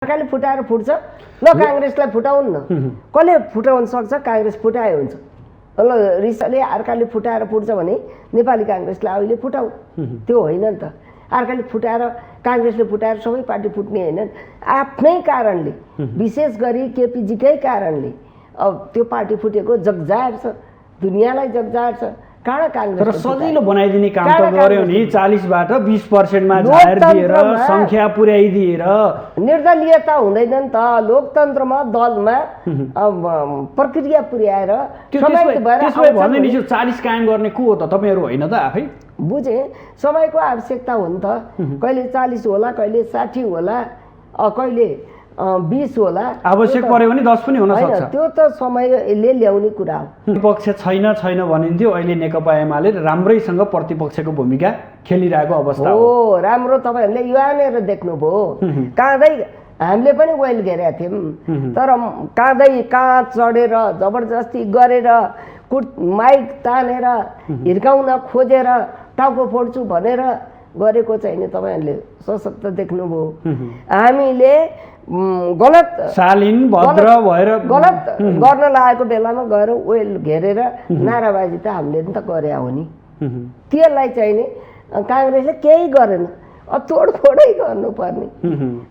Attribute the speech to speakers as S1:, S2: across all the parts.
S1: सरकारले फुटाएर फुट्छ ल काङ्ग्रेसलाई फुटाउन न कसले फुटाउन सक्छ काङ्ग्रेस फुटाए हुन्छ ल रिसले अर्काले फुटाएर फुट्छ भने नेपाली काङ्ग्रेसलाई अहिले फुटाऊ त्यो होइन नि त अर्काले फुटाएर काङ्ग्रेसले फुटाएर सबै पार्टी फुट्ने हैनन् आफ्नै कारणले विशेष गरी केपीजीकै कारणले अब त्यो पार्टी फुटेको जगजाहेर छ दुनियाँलाई जगजाहेर छ काँडा काङ्ग्रेस
S2: तर सजिलो बनाइदिने काम त गर्यो नि 40 बाट 20% मा झार दिएर संख्या पुर्याइदिएर
S1: निर्दलीयता हुँदैन नि त लोकतन्त्रमा दलमा प्रक्रिया पुर्याएर
S2: त्यसो भन्दै नि 40 कायम गर्ने को हो त तपाईहरु होइन त आफै
S1: बुझे समयको आवश्यकता हो नि त कहिले 40 होला कहिले 60 होला कहिले 20 होला
S2: आवश्यक पर्यो भने 10 पनि हुन सक्छ
S1: त्यो त समयले ल्याउने कुरा हो
S2: विपक्ष छैन भनिन्थ्यो अहिले नेकपा एमाले राम्रैसँग प्रतिपक्षको भूमिका खेलिरहेको अवस्था
S1: हो राम्रो तपाईहरुले युवानेर देख्नुभयो काँदै हामीले पनि वेल घेरेका थियौं तर कहाँ चढेर जबरजस्ती गरेर माइक तानेर हिर्काउन खोजेर टाउको फोड्छु भनेर गरेको चाहिँ नि तपाईहरुले सशक्त देख्नुभयो हामीले गलत
S2: शालीन भद्र भएर
S1: गलत गर्न लागेको बेलामा गएर वेल घेरेर नाराबाजी त हामीले नि त गरे हो नि त्यसलाई चाहिँ नि काङ्ग्रेसले केही गरेन तोडफोडै गर्नुपर्ने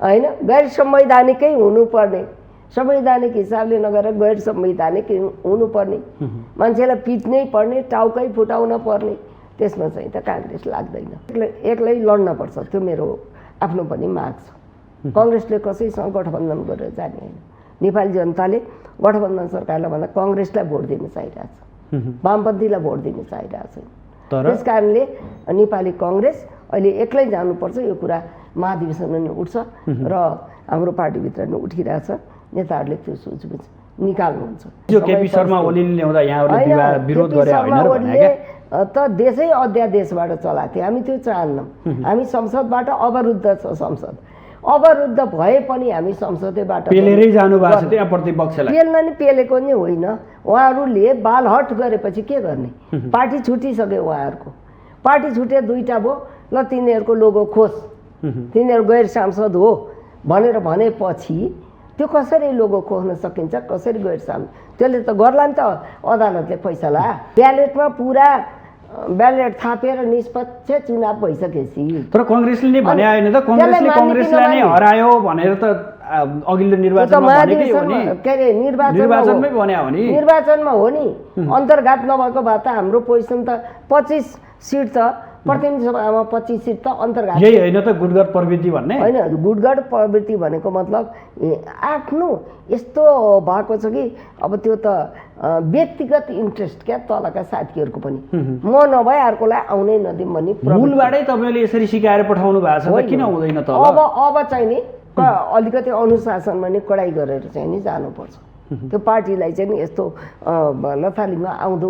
S1: हैन गैर संवैधानिकै हुनुपर्ने संवैधानिक हिसाबले नगरेर गैर संवैधानिक हुनुपर्ने मान्छेलाई पिट्नै पर्ने टाउकै फुटाउन पर्ने त्यसमा चाहिँ त काङ्ग्रेस लाग्दैन एक्लै लड्न पर्छ त्यो मेरो आफ्नो पनि माग छ कांग्रेसले कसैसँग गठबन्धन गरेर जाने हैन नेपाली जनताले गठबन्धन सरकारलाई भन्दा कांग्रेसलाई भोट दिन चाहिरहेछ वामपन्थीलाई भोट दिन चाहिरहेछ त्यसकारणले नेपाली कांग्रेस अहिले एक्लै जानुपर्छ यो कुरा महाधिवेशनमा नि उठ्छ र हाम्रो पार्टीभित्र नि उठिरहेछ नेताहरूले त्यो सोचबुझ निकाल्नुहुन्छ
S2: यो केपी शर्मा ओलीले ल्याउँदा यहाँहरुले विरोध गरे हैन र भने के
S1: त देशै अध्यादेशबाट चलाएको थियो हामी त्यो चाहन्नौं हामी संसदबाट अवरुद्ध छ संसद अवरुद्ध भए पनि हामी संसदैबाट
S2: पेलेरै जानु भएको छ त्यहाँ प्रतिपक्षलाई
S1: पेल्न नि पेलेको नि होइन उहाँहरूले बालहट गरेपछि के गर्ने पार्टी छुटिसक्यो उहाँहरूको पार्टी छुटे दुईटा भो ल तिनीहरूको लोगो खोज तिनीहरू गैर सांसद हो भनेर भनेपछि त्यो कसरी लोगो खोज्न सकिन्छ कसरी गैर सांसद त्यसले त गर्ला नि त अदालतले फैसला ब्यालेटमा पुरा ब्यालेट थापेर निष्पक्ष चुनाव भइसकेपछि
S2: तर कांग्रेसले नै भने आएन त कांग्रेसलाई नै हरायो भनेर त अघिल्लो निर्वाचनमा भनेकै हो नि
S1: के रे
S2: निर्वाचनमै भने हो नि
S1: निर्वाचनमा हो नि अन्तर्घात नभएको भए त हाम्रो पोजिसन त 25 सिट छ प्रतिनिधि सभामा 25 सिट त अन्तर्घात
S2: यही हैन त गुडगढ प्रवृत्ति भन्ने
S1: हैन गुडगढ प्रवृत्ति भनेको मतलब आफ्नो यस्तो भएको छ कि अब त्यो त व्यक्तिगत इन्ट्रेस्ट क्या तलका साथीहरुको पनि म नभए अर्कोलाई आउनै नदिम भन्ने
S2: मूलबाटै तपाईले यसरी सिकाएर पठाउनु भएको छ त किन हुँदैन त
S1: अब चाहिँ नि अलिकति अनुशासनमा नि कडाई गरेर चाहिँ नि जानुपर्छ त्यो पार्टीलाई चाहिँ नि यस्तो लथालिङमा आउँदो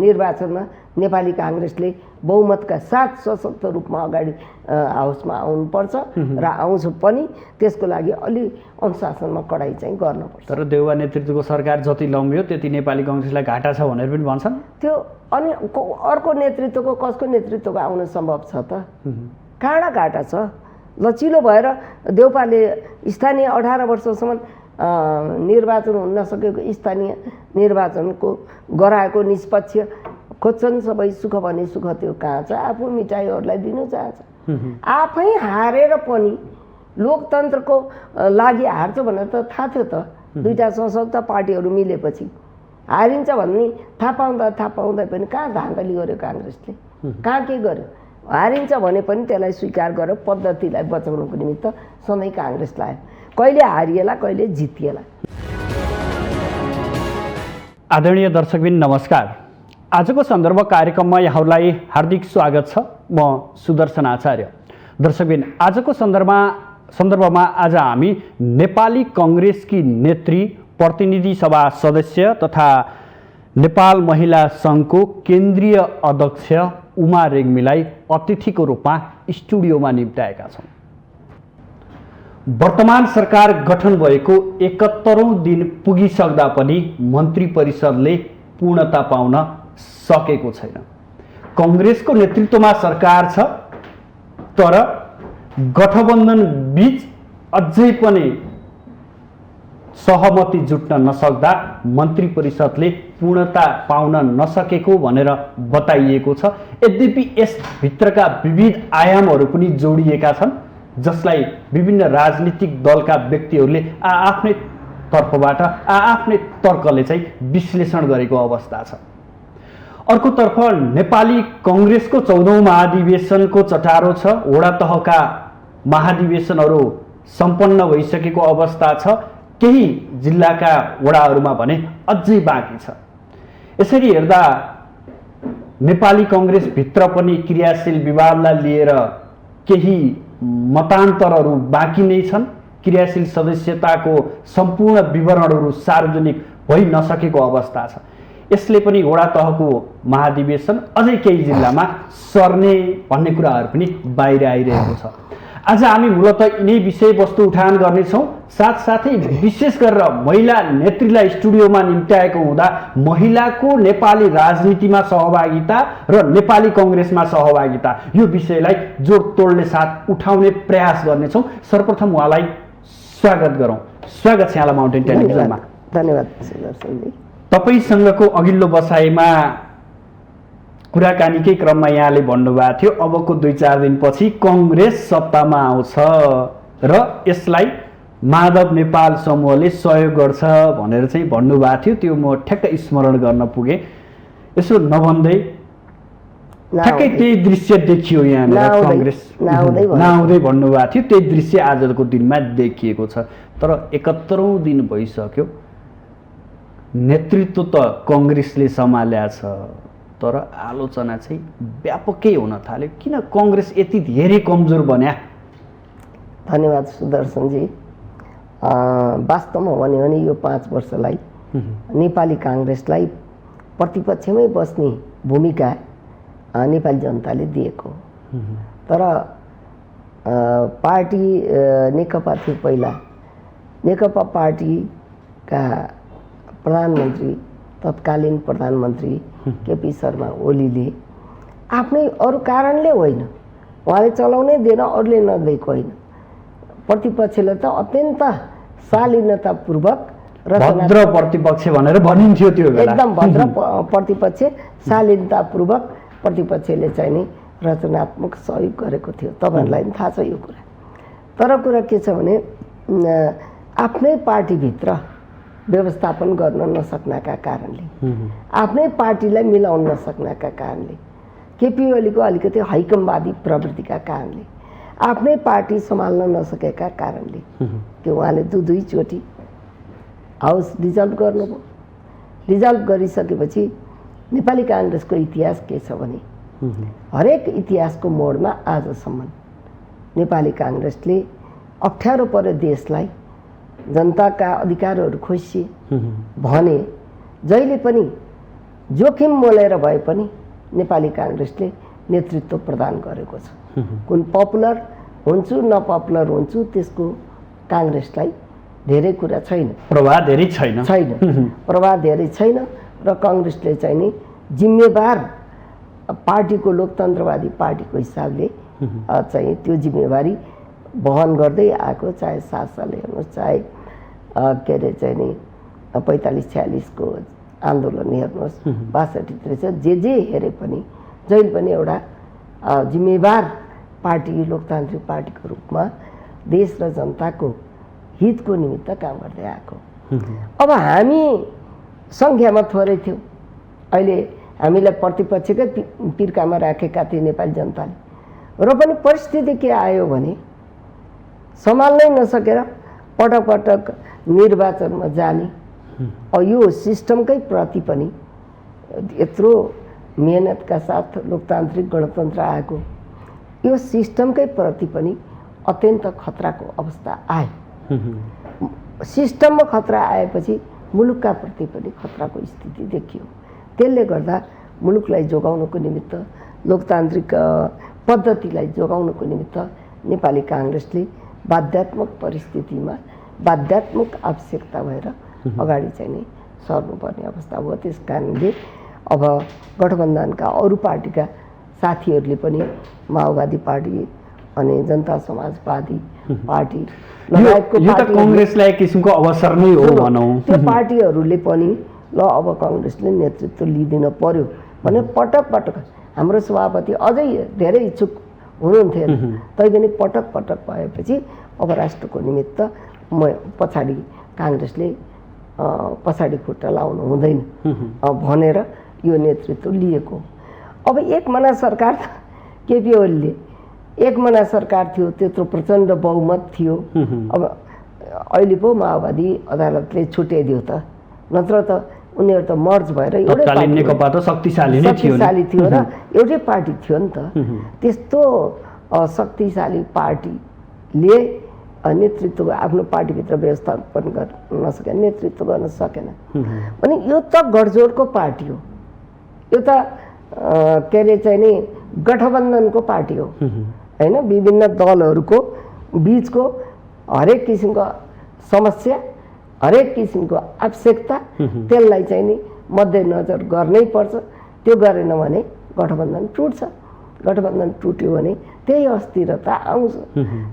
S1: निर्वाचनमा नेपाली कांग्रेसले बहुमतका साथ सशक्त रूपमा अगाडि हाउसमा आउनुपर्छ र आउँछ पनि त्यसको लागि अलि अनुशासनमा कडाई चाहिँ गर्नुपर्छ
S2: तर देउवा नेतृत्वको सरकार जति लम्ब्यो त्यति नेपाली कांग्रेसलाई घाटा छ भनेर पनि भन्छन्
S1: त्यो अनि अर्को नेतृत्वको कसको नेतृत्वको आउन सम्भव छ त काँडा घाटा छ लचिलो भएर देउपाले स्थानीय 18 वर्षसम्म निर्वाचन हुन नसकेको स्थानीय निर्वाचनको गराएको निष्पक्ष खोज्छन् सबै सुख भने सुख त्यो कहाँ छ आफू मिठाईहरूलाई दिनु चाहन्छ आफै हारेर पनि लोकतन्त्रको लागि हार्छ भनेर त थाहा थियो त दुईटा सशक्त पार्टीहरू मिलेपछि हारिन्छ भन्ने थाहा पाउँदै पनि कहाँ धाँधली गर्यो कांग्रेसले कहाँ के गर्यो हारिन्छ भने पनि त्यसलाई स्वीकार गरेर पद्धतिलाई बचाउनको निमित्त सधैँ कांग्रेसलाई कहिले हारिएला कहिले जितिएला
S2: आदरणीय दर्शकबिन नमस्कार आजको सन्दर्भ कार्यक्रममा यहाँहरूलाई हार्दिक स्वागत छ म सुदर्शन आचार्य दर्शकबिन आजको सन्दर्भमा आज हामी नेपाली कांग्रेसकी नेत्री प्रतिनिधि सभा सदस्य तथा नेपाल महिला संघको केन्द्रीय अध्यक्ष उमा रेग्मीलाई अतिथिको रूपमा स्टुडियोमा निम्त्याएका छौं वर्तमान सरकार गठन भएको 71औं दिन पुगिसक्दा पनि मन्त्री परिषदले पूर्णता पाउन सकेको छैन कांग्रेसको नेतृत्वमा सरकार छ तर गठबन्धन बीच अझै पनि सहमति जुट्न नसक्दा मन्त्री परिषदले पूर्णता पाउन नसकेको भनेर बताइएको छ। यद्यपि यसभित्रका विविध आयामहरू पनि जोडिएका छन्, जसलाई विभिन्न राजनीतिक दलका व्यक्तिहरूले आफ्नै तर्फबाट आफ्नै तर्कले चाहिँ विश्लेषण गरेको अवस्था छ। अर्कोतर्फ नेपाली कङ्ग्रेसको 14औं महाधिवेशनको चटारो छ। वडा तहका महाधिवेशनहरू सम्पन्न भइसकेको अवस्था छ। केही जिल्लाका वडाहरूमा भने अझै बाँकी छ। यसरी हेर्दा नेपाली कङ्ग्रेसभित्र पनि क्रियाशील विवादलाई लिएर केही मतान्तरहरू बाँकी नै छन्। क्रियाशील सदस्यताको सम्पूर्ण विवरणहरू सार्वजनिक भइ नसकेको अवस्था छ। यसले पनि वडा तहको महाधिवेशन अझै केही जिल्लामा सर्ने भन्ने कुराहरू पनि बाहिर आइरहेको छ। आज हामी मूलतः यिनै विषयवस्तु उठान गर्नेछौँ। साथसाथै विशेष गरेर महिला नेत्रीलाई स्टुडियोमा निम्त्याएको हुँदा महिलाको नेपाली राजनीतिमा सहभागिता र नेपाली कङ्ग्रेसमा सहभागिता यो विषयलाई जोडतोडले साथ उठाउने प्रयास गर्नेछौँ। सर्वप्रथम उहाँलाई स्वागत गरौँ। स्वागत छ यहाँलाई माउन्टेन टेलिभिजनमा।
S1: धन्यवाद सुदर्शनजी।
S2: तपाईँसँगको अघिल्लो बसाइमा कुराकानीकै क्रममा यहाँले भन्नुभएको थियो अबको 2-4 दिनपछि कङ्ग्रेस सत्तामा आउँछ र यसलाई माधव नेपाल समूहले सहयोग गर्छ भनेर चाहिँ भन्नुभएको थियो। त्यो म ठ्याक्कै स्मरण गर्न पुगेँ। यसो नभन्दै ठ्याक्कै त्यही दृश्य देखियो यहाँनिर। कङ्ग्रेस नआउँदै भन्नुभएको थियो। त्यही दृश्य आजको दिनमा देखिएको छ। तर 71औं दिन भइसक्यो। नेतृत्व त कङ्ग्रेसले सम्हाल्या छ, तर आलोचना चाहिँ व्यापकै हुन थाल्यो। किन कङ्ग्रेस यति धेरै कमजोर बन्या?
S1: धन्यवाद सुदर्शनजी। वास्तवमा भन्यो भने यो 5 वर्षलाई नेपाली काङ्ग्रेसलाई प्रतिपक्षमै बस्ने भूमिका नेपाली जनताले दिएको। तर पार्टी नेकपा थियो पहिला। नेकपा पार्टीका प्रधानमन्त्री तत्कालीन प्रधानमन्त्री केपी शर्मा ओलीले आफ्नै अरू कारणले होइन, उहाँले चलाउनै दिएन, अरूले नदिएको होइन, प्रतिपक्षले त अत्यन्त शालीनतापूर्वक
S2: भद्र प्रतिपक्ष भनेर भनिन्थ्यो त्यो बेला।
S1: एकदम भद्र प्रतिपक्ष, शालीनतापूर्वक प्रतिपक्षले चाहिँ नि रचनात्मक सहयोग गरेको थियो। तपाईँहरूलाई पनि थाहा छ यो कुरा। तर कुरा के छ भने आफ्नै पार्टीभित्र व्यवस्थापन गर्न नसक्नका कारणले, आफ्नै पार्टीलाई मिलाउन नसक्नका कारणले, केपी ओलीको अलिकति हैकमवादी प्रवृत्तिका कारणले, आफ्नै पार्टी सम्हाल्न नसकेका कारणले कि उहाँले दुईचोटि हाउस डिजल्भ गर्नुभयो। डिजल्भ गरिसकेपछि नेपाली काङ्ग्रेसको इतिहास के छ भने हरेक इतिहासको मोडमा आजसम्म नेपाली काङ्ग्रेसले अप्ठ्यारो परे देशलाई, जनताका अधिकारहरू खोसिए भने जहिले पनि जोखिम मोलेर भए पनि नेपाली काङ्ग्रेसले नेतृत्व प्रदान गरेको छ। कुन पपुलर हुन्छु नपपुलर हुन्छु त्यसको काङ्ग्रेसलाई धेरै कुरा छैन,
S2: प्रभाव धेरै छैन
S1: प्रभाव धेरै छैन। र काङ्ग्रेसले चाहिँ नि जिम्मेवार पार्टीको, लोकतन्त्रवादी पार्टीको हिसाबले चाहिँ त्यो जिम्मेवारी वहन गर्दै आएको। चाहे 7 साल हेर्नुहोस्, चाहे के अरे चाहिँ नि 45-46 को आन्दोलन हेर्नुहोस्, 62-63 जे हेरे पनि जहिले पनि एउटा जिम्मेवार पार्टी, लोकतान्त्रिक पार्टीको रूपमा देश र जनताको हितको निमित्त काम गर्दै आएको। अब हामी सङ्ख्यामा थोरै थियौँ। अहिले हामीलाई प्रतिपक्षकै पिर्कामा राखेका थिए नेपाली जनताले। र पनि परिस्थिति के आयो भने सम्हाल्नै नसकेर पटक पटक निर्वाचनमा जाने, यो सिस्टमकै प्रति पनि यत्रो मेहनतका साथ लोकतान्त्रिक गणतन्त्र आएको, यो सिस्टमकै प्रति पनि अत्यन्त खतराको अवस्था आयो। सिस्टममा खतरा आएपछि मुलुकका प्रति पनि खतराको स्थिति देखियो। त्यसले गर्दा मुलुकलाई जोगाउनको निमित्त, लोकतान्त्रिक पद्धतिलाई जोगाउनको निमित्त नेपाली काङ्ग्रेसले बाध्यात्मक परिस्थितिमा, बाध्यात्मक आवश्यकता भएर अगाडि चाहिँ नि सर्नुपर्ने अवस्था भयो। त्यस कारणले अब गठबन्धनका अरू पार्टीका साथीहरूले पनि, माओवादी पार्टी अनि जनता समाजवादी पार्टी
S2: यो त कङ्ग्रेसलाई एक किसिमको अवसर नै हो भनौँ।
S1: त्यो पार्टीहरूले पनि ल अब कङ्ग्रेसले नेतृत्व लिइदिन पर्यो भने पटक पटक हाम्रो सभापति अझै धेरै इच्छुक हुनुहुन्थ्यो तैपनि पटक पटक भएपछि अब राष्ट्रको निमित्त म पछाडि काङ्ग्रेसले पछाडि खुट्टा लाउनु हुँदैन भनेर यो नेतृत्व लिएको। अब एकमना सरकार केपी ओलीले एकमना सरकार थियो, त्यत्रो प्रचण्ड बहुमत थियो। अब अहिले पो माओवादी अदालतले छुट्याइदियो त, नत्र त उनीहरू त मर्ज भएर
S2: तत्कालीन नेकपा त शक्तिशाली नै थियो
S1: र एउटै पार्टी थियो नि त। त्यस्तो शक्तिशाली पार्टीले नेतृत्व आफ्नो पार्टीभित्र व्यवस्थापन गर्न नसके, नेतृत्व गर्न सकेन भने यो त गठजोडको पार्टी हो, यो त के अरे चाहिँ नि गठबन्धनको पार्टी हो होइन। विभिन्न दलहरूको बिचको हरेक किसिमको समस्या, हरेक किसिमको आवश्यकता त्यसलाई चाहिँ नि मध्यनजर गर्नै पर्छ। त्यो गरेन भने गठबन्धन टुट्छ, गठबन्धन टुट्यो भने त्यही अस्थिरता आउँछ।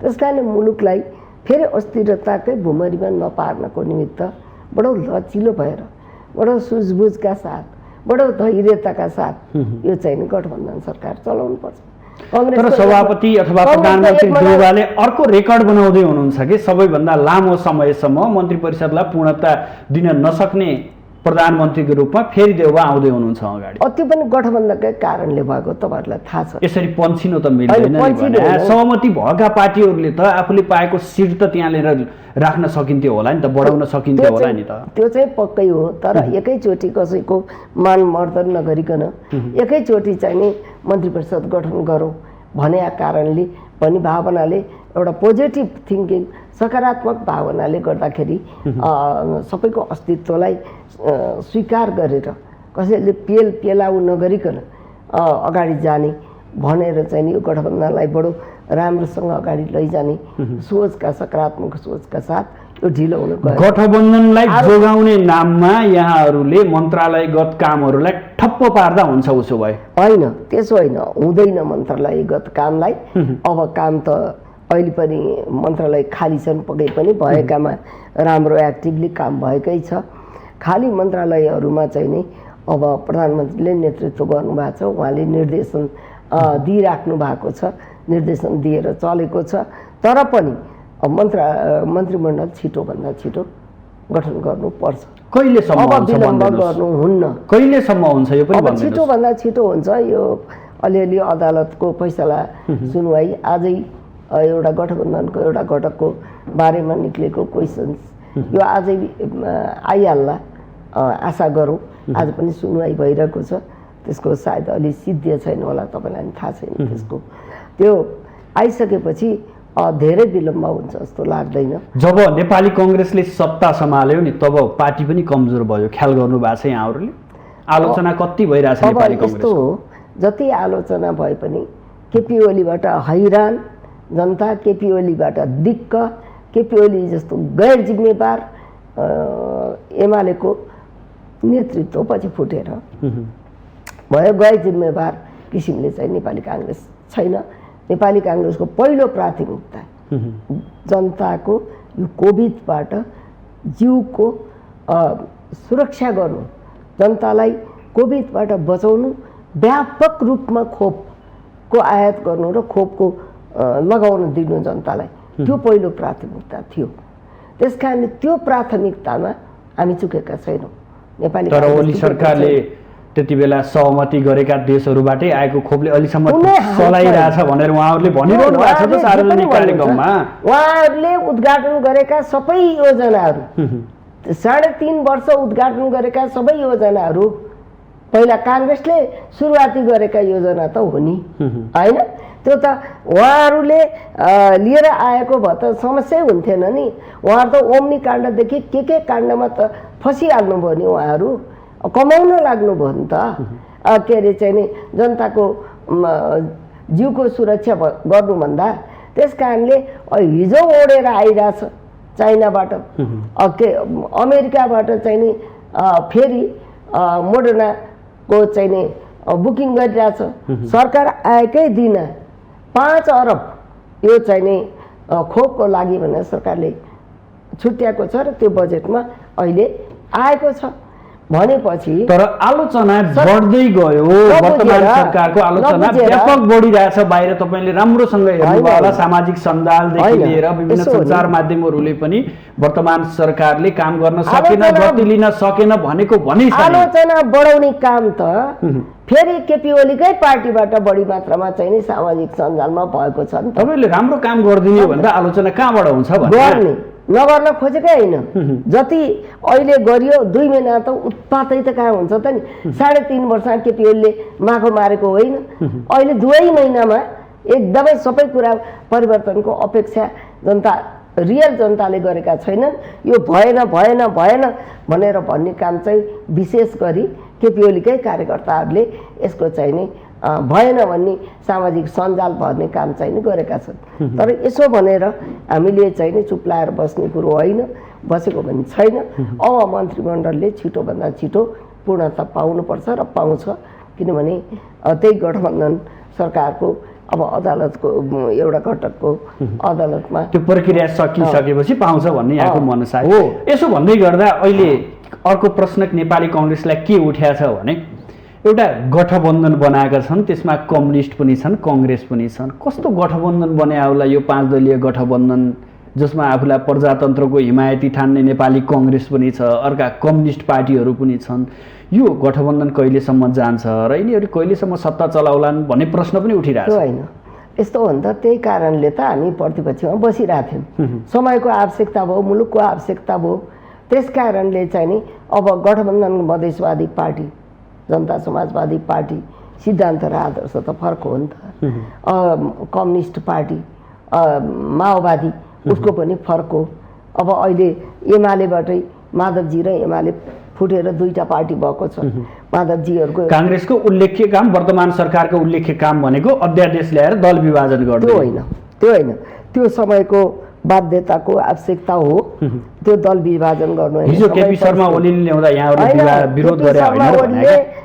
S1: त्यस कारण मुलुकलाई फेरि अस्थिरताकै भुमरीमा नपार्नको निमित्त बडो लचिलो भएर, बडो सुझबुझका साथ, बडो धैर्यताका साथ यो चाहिँ नि गठबन्धन सरकार चलाउनु पर्छ।
S2: तर सभापति अथवा प्रधानमन्त्री देउवाले अर्को रेकर्ड बनाउँदै हुनुहुन्छ कि सबैभन्दा लामो समयसम्म मन्त्री परिषदलाई पूर्णता दिन नसक्ने प्रधानमन्त्रीको रूपमा फेरि देउवा आउँदै हुनुहुन्छ अगाडि।
S1: त्यो पनि गठबन्धनकै कारणले भएको तपाईँहरूलाई थाहा छ।
S2: यसरी पन्छिनु त मिल्दैन नि। सहमति भएका पार्टीहरूले त आफूले पाएको सिट त त्यहाँ लिएर राख्न सकिन्थ्यो होला नि त, बढाउन सकिन्थ्यो होला नि त।
S1: त्यो चाहिँ पक्कै हो, तर एकैचोटि कसैको मान मर्दन नगरिकन एकैचोटि चाहिँ नि मन्त्री परिषद गठन गरौँ भने कारणले पनि भावनाले एउटा पोजिटिभ थिङ्किङ सकारात्मक भावनाले गर्दाखेरि सबैको अस्तित्वलाई स्वीकार गरेर कसैले पेलाउ नगरिकन अगाडि जाने भनेर चाहिँ यो गठबन्धनलाई बडो राम्रोसँग अगाडि लैजाने सोचका, सकारात्मक सोचका साथ यो ढिलो हुनु गयो।
S2: गठबन्धनलाई जोगाउने नाममा यहाँहरूले मन्त्रालयगत कामहरूलाई ठप्प पार्दा हुन्छ उसो भए?
S1: होइन, त्यसो होइन, हुँदैन मन्त्रालयगत कामलाई। अब काम त अहिले पनि मन्त्रालय खाली छन्, पक्कै पनि भएकामा राम्रो एक्टिभली काम भएकै छ। खाली मन्त्रालयहरूमा चाहिँ नि अब प्रधानमन्त्रीले नेतृत्व गर्नुभएको छ, उहाँले निर्देशन दिइराख्नु भएको छ, निर्देशन दिएर चलेको छ। तर पनि मन्त्रीमण्डल छिटोभन्दा छिटो गठन गर्नुपर्छ।
S2: कहिलेसम्म
S1: अब विलम्ब गर्नुहुन्न।
S2: कहिलेसम्म हुन्छ यो पनि भन्नु?
S1: छिटोभन्दा छिटो हुन्छ। यो अलिअलि अदालतको फैसला सुनवाई आजै एउटा गठबन्धनको एउटा घटकको बारेमा निक्लेको क्वेसन्स यो आजै आइहाल्ला, आशा गरौँ। आज पनि सुनवाई भइरहेको छ, त्यसको सायद अलि सिद्धिए छैन होला, तपाईँलाई पनि थाहा छैन त्यसको। त्यो आइसकेपछि धेरै विलम्ब हुन्छ जस्तो लाग्दैन।
S2: जब नेपाली कङ्ग्रेसले सत्ता सम्हाल्यो नि तब पार्टी पनि कमजोर भयो, ख्याल गर्नु भएको छ यहाँहरूले? आलोचना कति भइरहेछ नेपाली कङ्ग्रेस?
S1: यस्तो हो, जति आलोचना भए पनि केपी ओलीबाट हैरान जनता, केपी ओलीबाट दिक्क, केपी ओली जस्तो गैर जिम्मेवार एमालेको नेतृत्व पछि फुटेर भयो। गैर जिम्मेवार किसिमले चाहिँ नेपाली काङ्ग्रेस छैन। नेपाली काङ्ग्रेसको पहिलो प्राथमिकता जनताको यो कोभिडबाट जीवको सुरक्षा गर्नु, जनतालाई कोभिडबाट बचाउनु, व्यापक रूपमा खोपको आयात गर्नु र खोपको लगाउन दिनु जनतालाई, त्यो पहिलो प्राथमिकता थियो। त्यस कारणले त्यो प्राथमिकतामा हामी चुकेका छैनौँ। नेपाली
S2: तर ओली सरकारले त्यति बेला सहमति गरेका देशहरूबाटै आएको खोपले अहिलेसम्म चलाइरहेछ भनेर उहाँहरूले भनिरहनु भएको छ त सार्वजनिक कार्यक्रममा।
S1: उहाँहरूले उद्घाटन गरेका सबै योजनाहरू, 3.5 वर्ष उद्घाटन गरेका सबै योजनाहरू पहिला काङ्ग्रेसले सुरुवाती गरेका योजना त हो नि, होइन? त्यो त उहाँहरूले लिएर आएको भए त समस्या हुन्थेन नि। उहाँहरू त ओम्नी काण्डदेखि के काण्डमा त फसिहाल्नुभयो नि, उहाँहरू कमाउन लाग्नुभयो नि त। के अरे चाहिँ नि जनताको जीवको सुरक्षा गर्नुभन्दा। त्यस कारणले हिजो ओढेर आइरहेछ चाइनाबाट, के अमेरिकाबाट चाहिँ नि फेरि मोडर्नाको चाहिँ नि बुकिङ गरिरहेछ। सरकार आएकै दिन 5 अरब यो चाहिँ नि खोपको लागि भनेर सरकारले छुट्याएको छ र त्यो बजेटमा अहिले आएको छ भनेपछि
S2: तर आलोचना बढ्दै गयो। वर्तमान सरकारको आलोचना व्यापक बढिरहेछ। बाहिर तपाईँले राम्रोसँग हेर्नुभयो होला, सामाजिक सञ्जालदेखि लिएर विभिन्न सञ्चार माध्यमहरूले पनि वर्तमान सरकारले काम गर्न सकेन, गति लिन सकेन भनेको भनि
S1: आलोचना बढाउने काम त फेरि केपी ओलीकै पार्टीबाट बढी मात्रामा चाहिँ नि सामाजिक सञ्जालमा भएको छ नि।
S2: तपाईँले राम्रो काम गरिदिने भन्दा आलोचना कहाँबाट हुन्छ
S1: गर्ने नगर्न खोजेकै होइन। जति अहिले गरियो 2 महिना त उत्पातै त कहाँ हुन्छ त नि। 3.5 वर्ष केपी ओलीले माखो मारेको होइन। अहिले 2 महिनामा एकदमै सबै कुरा परिवर्तनको अपेक्षा जनता रियल जनताले गरेका छैनन्। यो भएन भएन भएन भनेर भन्ने काम चाहिँ विशेष गरी केपी ओलीकै कार्यकर्ताहरूले यसको चाहिँ नि भएन भन्ने सामाजिक सञ्जाल भर्ने काम चाहिँ नि गरेका छन्। तर यसो भनेर हामीले चाहिँ नि चुप लाएर बस्ने कुरो होइन, बसेको पनि छैन। अब मन्त्रीमण्डलले छिटोभन्दा छिटो पूर्णता पाउनुपर्छ र पाउँछ, किनभने त्यही गठबन्धन सरकारको अब अदालतको एउटा घटकको अदालतमा
S2: त्यो प्रक्रिया सकिसकेपछि पाउँछ भन्ने यहाँको मनसा हो। यसो भन्दै गर्दा अहिले अर्को प्रश्न नेपाली कङ्ग्रेसलाई के उठ्याछ भने एउटा गठबन्धन बनाएका छन्, त्यसमा कम्युनिस्ट पनि छन्, कङ्ग्रेस पनि छन्। कस्तो गठबन्धन बनायो होला यो 5 दलीय गठबन्धन, जसमा आफूलाई प्रजातन्त्रको हिमायती ठान्ने नेपाली कङ्ग्रेस पनि छ, अर्का कम्युनिस्ट पार्टीहरू पनि छन्। यो गठबन्धन कहिलेसम्म जान्छ र यिनीहरू कहिलेसम्म सत्ता चलाउलान् भन्ने प्रश्न पनि उठिरहेको छ।
S1: होइन, यस्तो हो नि त। त्यही कारणले त हामी प्रतिपक्षमा बसिरहेको थियौँ। समयको आवश्यकता भयो, मुलुकको आवश्यकता भयो। त्यस कारणले चाहिँ नि अब गठबन्धन मधेसवादी पार्टी, जनता समाजवादी पार्टी सिद्धान्त र आदर्श त फरक हो नि त। कम्युनिस्ट पार्टी माओवादी उसको पनि फरक हो। अब अहिले एमालेबाटै माधवजी र एमाले फुटेर 2टा पार्टी भएको छ। माधवजीहरूको
S2: काङ्ग्रेसको उल्लेख्य काम, वर्तमान सरकारको उल्लेख्य काम भनेको अध्यादेश ल्याएर दल विभाजन गर्नु।
S1: त्यो होइन, त्यो समयको बाध्यताको आवश्यकता हो। त्यो दल विभाजन गर्नु
S2: हिजो केपी शर्मा ओलीले ल्याउँदा यहाँहरूले विरोध गरे होइन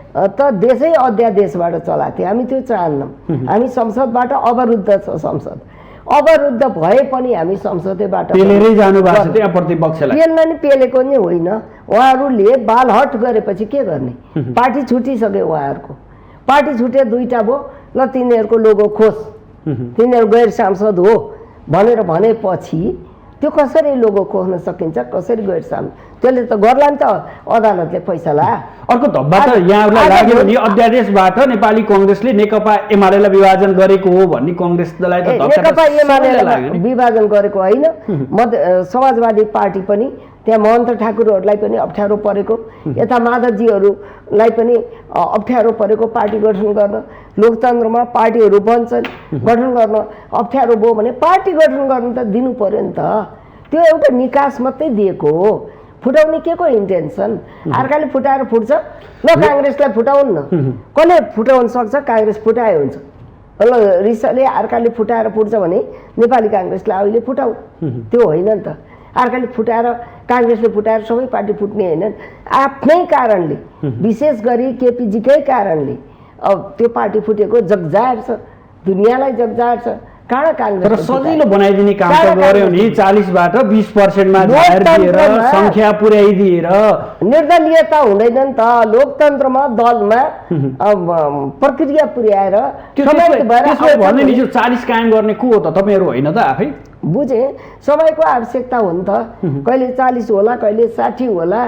S1: त देशै अध्यादेशबाट चलाएको थियो। हामी त्यो चाहन्नौँ। हामी संसदबाट अवरुद्ध छ। संसद अवरुद्ध भए पनि हामी संसदैबाट
S2: पेलेरै जानु भएको छ त्यहाँ प्रतिपक्षलाई।
S1: पेल्न नि पेलेको नि होइन। उहाँहरूले बालहट गरेपछि के गर्ने? पार्टी छुटिसक्यो उहाँहरूको। पार्टी छुटे 2टा भयो, ल तिनीहरूको लोगो खोज, तिनीहरू गैर सांसद हो भनेर भनेपछि त्यो कसरी लोगो खोज्न सकिन्छ? कसरी गैर सांसद? त्यसले त गर्ला नि त, अदालतले फैसला।
S2: अर्को धब्बा त यहाँहरूलाई लाग्यो भने अध्यादेशबाट नेपाली कङ्ग्रेसले नेकपा एमालेलाई विभाजन गरेको हो भन्ने कङ्ग्रेसलाई त
S1: नेकपा एमालेलाई विभाजन गरेको होइन। समाजवादी पार्टी पनि त्यहाँ महन्त ठाकुरहरूलाई पनि अप्ठ्यारो परेको, यता माधवजीहरूलाई पनि अप्ठ्यारो परेको पार्टी गठन गर्न। लोकतन्त्रमा पार्टीहरू बन्छन्, गठन गर्न अप्ठ्यारो भयो भने पार्टी गठन गर्नु त दिनु पर्यो नि त। त्यो एउटा निकास मात्रै दिएको हो। फुटाउने के को इन्टेन्सन? अर्काले फुटाएर फुट्छ, ल काङ्ग्रेसलाई फुटाउनु न। कसले फुटाउन सक्छ? काङ्ग्रेस फुटाए हुन्छ। ल रिसले अर्काले फुटाएर फुट्छ भने नेपाली काङ्ग्रेसलाई अहिले फुटाउ, त्यो होइन नि त। अर्काले फुटाएर काङ्ग्रेसले फुटाएर सबै पार्टी फुट्ने होइनन्। आफ्नै कारणले, विशेष गरी केपीजीकै कारणले अब त्यो पार्टी फुटेको जगजाहेर छ, दुनियाँलाई जगजाहेर छ। कहाँ काङ्ग्रेस
S2: तर सजिलो बनाइदिने काम त गर्यो नि। 40बाट 20%मा झाएर दिएर संख्या पुर्याइदिएर
S1: निर्दलीयता हुँदैन नि त। लोकतन्त्रमा दलमा प्रक्रिया पुर्याएर
S2: भन्ने नि 40 कायम गर्ने को हो त? तपाईँहरू होइन त आफै?
S1: बुझे, समयको आवश्यकता हो नि त। कहिले 40 होला, कहिले 60 होला,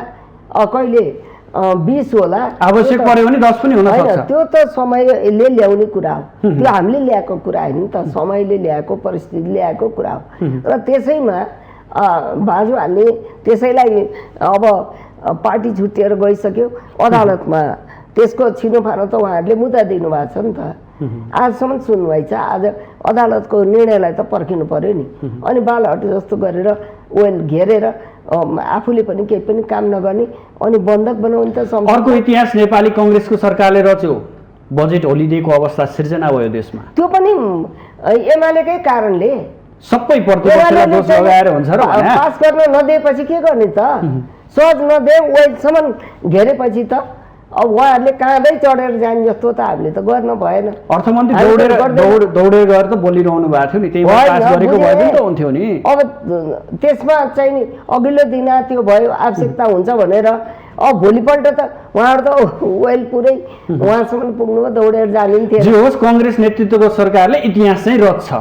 S1: कहिले 20 होला।
S2: आवश्यक पर्यो भने 10 पनि हुन सक्छ।
S1: त्यो त समयले ल्याउने कुरा हो। त्यो हामीले ल्याएको कुरा होइन नि त, समयले ल्याएको, परिस्थितिले ल्याएको कुरा हो। र त्यसैमा बाजुहरूले त्यसैलाई अब पार्टी छुट्टिएर गइसक्यो अदालतमा, त्यसको छिनोफानो त उहाँहरूले मुद्दा दिनुभएको छ नि त। आजसम्म सुनवाई छ। आज अदालतको निर्णयलाई त पर्खिनु पर्यो नि। अनि बालहट जस्तो गरेर घेरेर आफूले पनि केही पनि काम नगर्ने अनि बन्धक बनाउने त।
S2: अर्को इतिहास नेपाली कङ्ग्रेसको सरकारले रच्यो, बजेट होलिडेको अवस्था सिर्जना भयो देशमा।
S1: त्यो पनि एमालेकै कारणले।
S2: सबै प्रतिपक्षलाई दोष लगाएर हुन्छ र
S1: पास गर्न नदिएपछि के गर्ने त? सहज नदिए वेलसम्म घेरेपछि त अब उहाँहरूले काँधै चढेर जाने जस्तो त हामीले त गर्न भएन।
S2: अर्थमन्त्री
S1: हामीले
S2: दौडेर गएर त बोलिरहनु भएको थियो नि, त्यही भएर पास गरेको भए पनि त हुन्थ्यो नि।
S1: अब त्यसमा चाहिँ नि अघिल्लो दिन त्यो भयो, आवश्यकता हुन्छ भनेर अब भोलिपल्ट त उहाँहरू त वेल पुरै उहाँसम्म पुग्नु दौडेर जाने नि थियो।
S2: जे होस् काङ्ग्रेस नेतृत्वको सरकारले इतिहास चाहिँ रच्छ।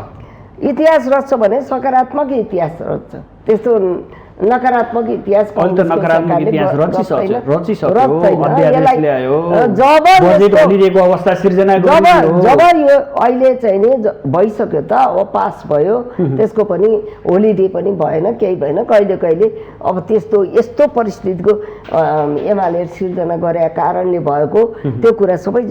S1: इतिहास रच्छ भने सकारात्मक इतिहास रच्छ, त्यस्तो नकारात्मक इतिहास
S2: नकारात्मक इतिहास रचिसक्यो।
S1: जब यो अहिले चाहिँ नि भइसक्यो त अब पास भयो, त्यसको पनि होलिडे पनि भएन, केही भएन। कहिले कहिले अब त्यस्तो यस्तो परिस्थितिको एमाले सिर्जना गरेका कारणले भएको त्यो कुरा सबै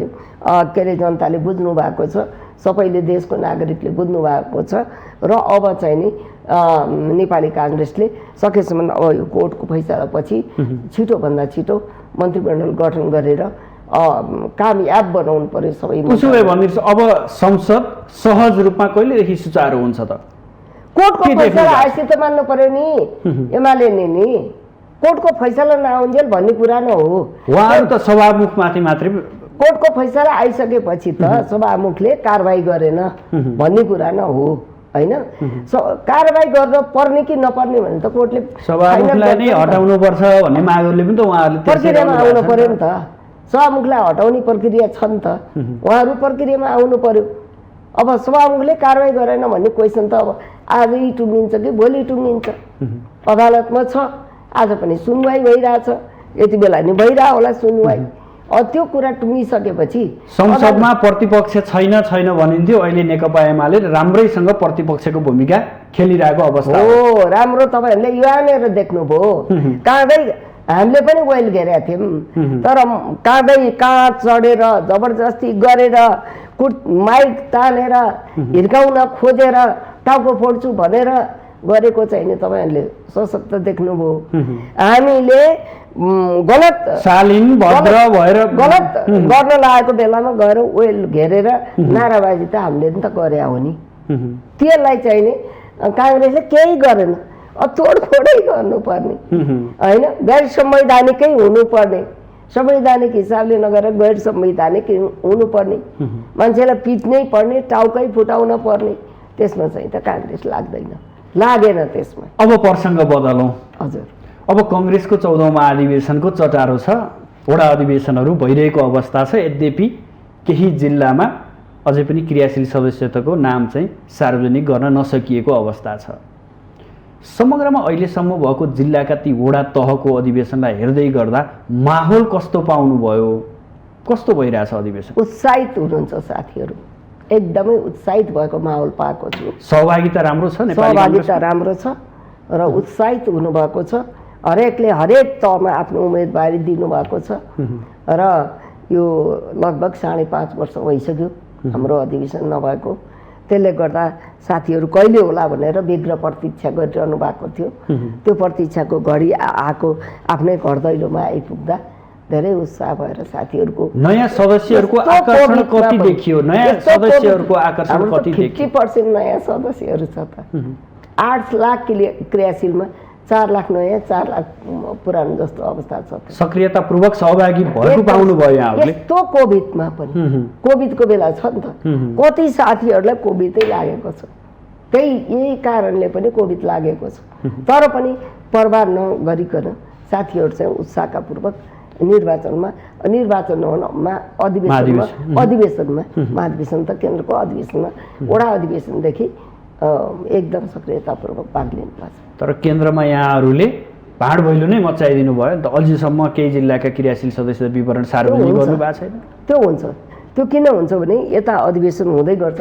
S1: के अरे जनताले बुझ्नु भएको छ, सबैले देशको नागरिकले बुझ्नु भएको छ। र अब चाहिँ नि नेपाली काङ्ग्रेसले सकेसम्म अब यो कोर्टको फैसलापछि छिटोभन्दा छिटो मन्त्रीमण्डल गठन गरेर कामयाब बनाउनु पर्यो सबै।
S2: उसो भए भनिदिनुहोस्, अब संसद सहज रूपमा कहिलेदेखि सुचारू हुन्छ त?
S1: कोर्टको फैसला आएपछि त मान्नु पर्यो नि एमाले नि, कोर्टको फैसला नआउन्जेल भन्ने कुरा न हो।
S2: उहाँहरू त सभामुखमाथि मात्रै
S1: कोर्टको फैसला आइसकेपछि त सभामुखले कारबाही गरेन भन्ने कुरा न हो हैन। कारबाही गर्न पर्ने कि नपर्ने भने त कोर्टले
S2: सभामुखलाई नै हटाउनु पर्छ भन्ने मागहरूले पनि त उहाँहरूले
S1: प्रक्रियामा आउनु पर्यो नि त। सभामुखलाई हटाउने प्रक्रिया छ नि त, उहाँहरू प्रक्रियामा आउनु पर्यो। अब सभामुखले कारबाही गरेन भन्ने क्वेसन त अब आजै टुङ्गिन्छ कि भोलि टुङ्गिन्छ, अदालतमा छ। आज पनि सुनवाई भइरहेछ, यति बेला नि भइरह होला सुनवाई। त्यो कुरा टुङ्गिसकेपछि
S2: संसदमा प्रतिपक्ष छैन भनिन्थ्यो, अहिले नेकपा एमाले राम्रैसँग प्रतिपक्षको भूमिका खेलिरहेको अवस्था
S1: हो। राम्रो तपाईँहरूले यहाँनिर देख्नुभयो, काँधै हामीले पनि वेल घेरेका थियौँ, तर कहाँ चढेर जबरजस्ती गरेर माइक तानेर हिर्काउन खोजेर टाउको फोड्छु भनेर गरेको चाहिँ नि तपाईँहरूले सशक्त देख्नुभयो। हामीले गलत गर्न लागेको बेलामा गएर वेल घेरेर नाराबाजी त हामीले नि त गरे हो नि। त्यसलाई चाहिँ नि काङ्ग्रेसले केही गरेन, तोडफोडै गर्नुपर्ने होइन, गैर संवैधानिकै हुनुपर्ने, संवैधानिक हिसाबले नगरेर गैर संवैधानिक हुनुपर्ने, मान्छेलाई पिट्नै पर्ने, टाउकै फुटाउन पर्ने, त्यसमा चाहिँ त काङ्ग्रेस लागेन त्यसमा।
S2: अब प्रसङ्ग बदलौँ।
S1: हजुर,
S2: अब कङ्ग्रेसको 14औं महाधिवेशनको चटारो छ, वडा अधिवेशनहरू भइरहेको अवस्था छ। यद्यपि केही जिल्लामा अझै पनि क्रियाशील सदस्यताको नाम चाहिँ सार्वजनिक गर्न नसकिएको अवस्था छ। समग्रमा अहिलेसम्म भएको जिल्लाका ती वडा तहको अधिवेशनलाई हेर्दै गर्दा माहौल कस्तो पाउनुभयो? कस्तो भइरहेछ अधिवेशन?
S1: उत्साहित हुनुहुन्छ साथीहरू, एकदमै उत्साहित भएको माहौल पाएको छु।
S2: सहभागिता राम्रो छ,
S1: सहभागिता राम्रो छ र उत्साहित हुनुभएको छ। हरेकले हरेक तहमा आफ्नो उम्मेदवारी दिनुभएको छ र यो लगभग 5.5 वर्ष भइसक्यो हाम्रो अधिवेशन नभएको। त्यसले गर्दा साथीहरू कहिले होला भनेर व्यग्र प्रतीक्षा गरिरहनु भएको थियो। त्यो प्रतीक्षाको घडी आएको, आफ्नै घर दैलोमा आइपुग्दा धेरै उत्साह भएर साथीहरूको
S2: नयाँ सदस्यहरूको आकर्षण कति देखियो? नयाँ सदस्यहरूको आकर्षण कति देखियो?
S1: 50% नयाँ सदस्यहरू छ त। 8 लाख क्रियाशीलमा 4 लाख नयाँ, 4 लाख पुरानो जस्तो अवस्था छ।
S2: सक्रियतापूर्वक सहभागी भएको पाउनुभयो यहाँहरूले?
S1: यस्तो कोभिडमा पनि, कोभिडको बेला छ नि त, कति साथीहरूलाई कोभिडै लागेको छ, यही कारणले पनि कोभिड लागेको छ। तर पनि परवाह नगरिकन साथीहरू चाहिँ उत्साहका पूर्वक निर्वाचनमा अधिवेशनमा महाधिवेशन त केन्द्रको अधिवेशनमा वडा अधिवेशनदेखि एकदम सक्रियतापूर्वक भाग लिनु भएको छ।
S2: तर केन्द्रमा यहाँहरूले भाँड भैलो नै मचाइदिनु भयो नि त। अझैसम्म केही जिल्लाका क्रियाशील सदस्य विवरण सार्वजनिक गर्नु भएको छैन।
S1: त्यो हुन्छ, त्यो किन हुन्छ भने यता अधिवेशन हुँदै गर्छ,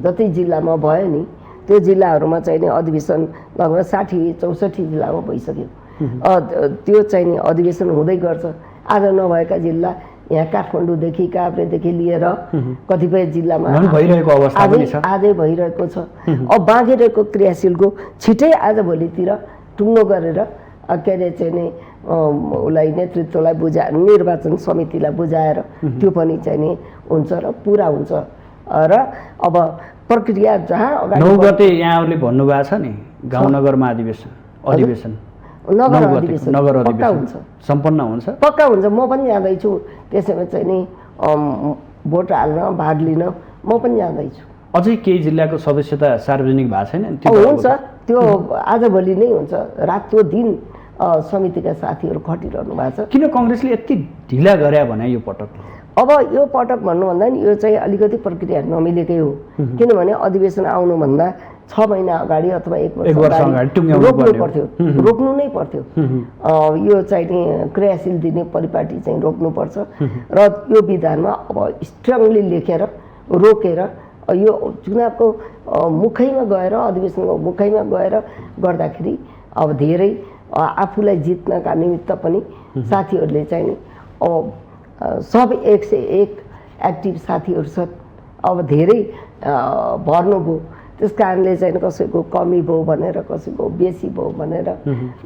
S1: जति जिल्लामा भयो नि त्यो जिल्लाहरूमा चाहिँ नि अधिवेशन लगभग 60-64 जिल्लामा भइसक्यो। त्यो चाहिँ नि अधिवेशन हुँदै गर्छ। आज नभएका जिल्ला यहाँ काठमाडौँदेखि काभ्रेदेखि लिएर कतिपय जिल्लामा
S2: भइरहेको अवस्था पनि छ,
S1: आजै भइरहेको छ। अब बाँकी रहेको क्रियाशीलको छिटै आज भोलितिर टुङ्गो गरेर के अरे चाहिँ नि उसलाई नेतृत्वलाई निर्वाचन समितिलाई बुझाएर त्यो पनि चाहिँ नि हुन्छ र पुरा हुन्छ। र अब प्रक्रिया जहाँ
S2: 9 गते यहाँहरूले भन्नुभएको छ नि गाउँनगरमा अधिवेशन
S1: नगर
S2: 9 गतेको
S1: अधिवेशन
S2: नगर
S1: पक्का
S2: अधिवेशन
S1: हुन्छ
S2: सम्पन्न हुन्छ।
S1: पक्का हुन्छ। म पनि जाँदैछु त्यसैमा चाहिँ नि भोट हाल्न भाग लिन म पनि जाँदैछु।
S2: अझै केही जिल्लाको सदस्यता सार्वजनिक भएको छैन
S1: हुन्छ त्यो आजभोलि नै हुन्छ। रातो दिन समितिका साथीहरू खटिरहनु भएको छ।
S2: किन कङ्ग्रेसले यति ढिला गरे भने यो पटक?
S1: अब यो पटक भन्नुभन्दा नि यो चाहिँ अलिकति प्रक्रिया नमिलेकै हो। किनभने अधिवेशन आउनुभन्दा 6 महिना अगाडि अथवा 1 वर्ष अगाडि रोक्नु पर्थ्यो, रोक्नु नै पर्थ्यो। यो चाहिँ नि क्रियाशील दिने परिपाटी चाहिँ रोक्नुपर्छ र यो विधानमा अब स्ट्रङली लेखेर रोकेर यो चुनावको मुखैमा गएर अधिवेशनको मुखैमा गएर गर्दाखेरि अब धेरै आफूलाई जित्नका निमित्त पनि साथीहरूले चाहिँ नि अब सब 101 एक्टिभ साथीहरू छन्। अब धेरै भर्नुभयो, त्यस कारणले चाहिँ कसैको कमी भयो भनेर कसैको बेसी भयो भनेर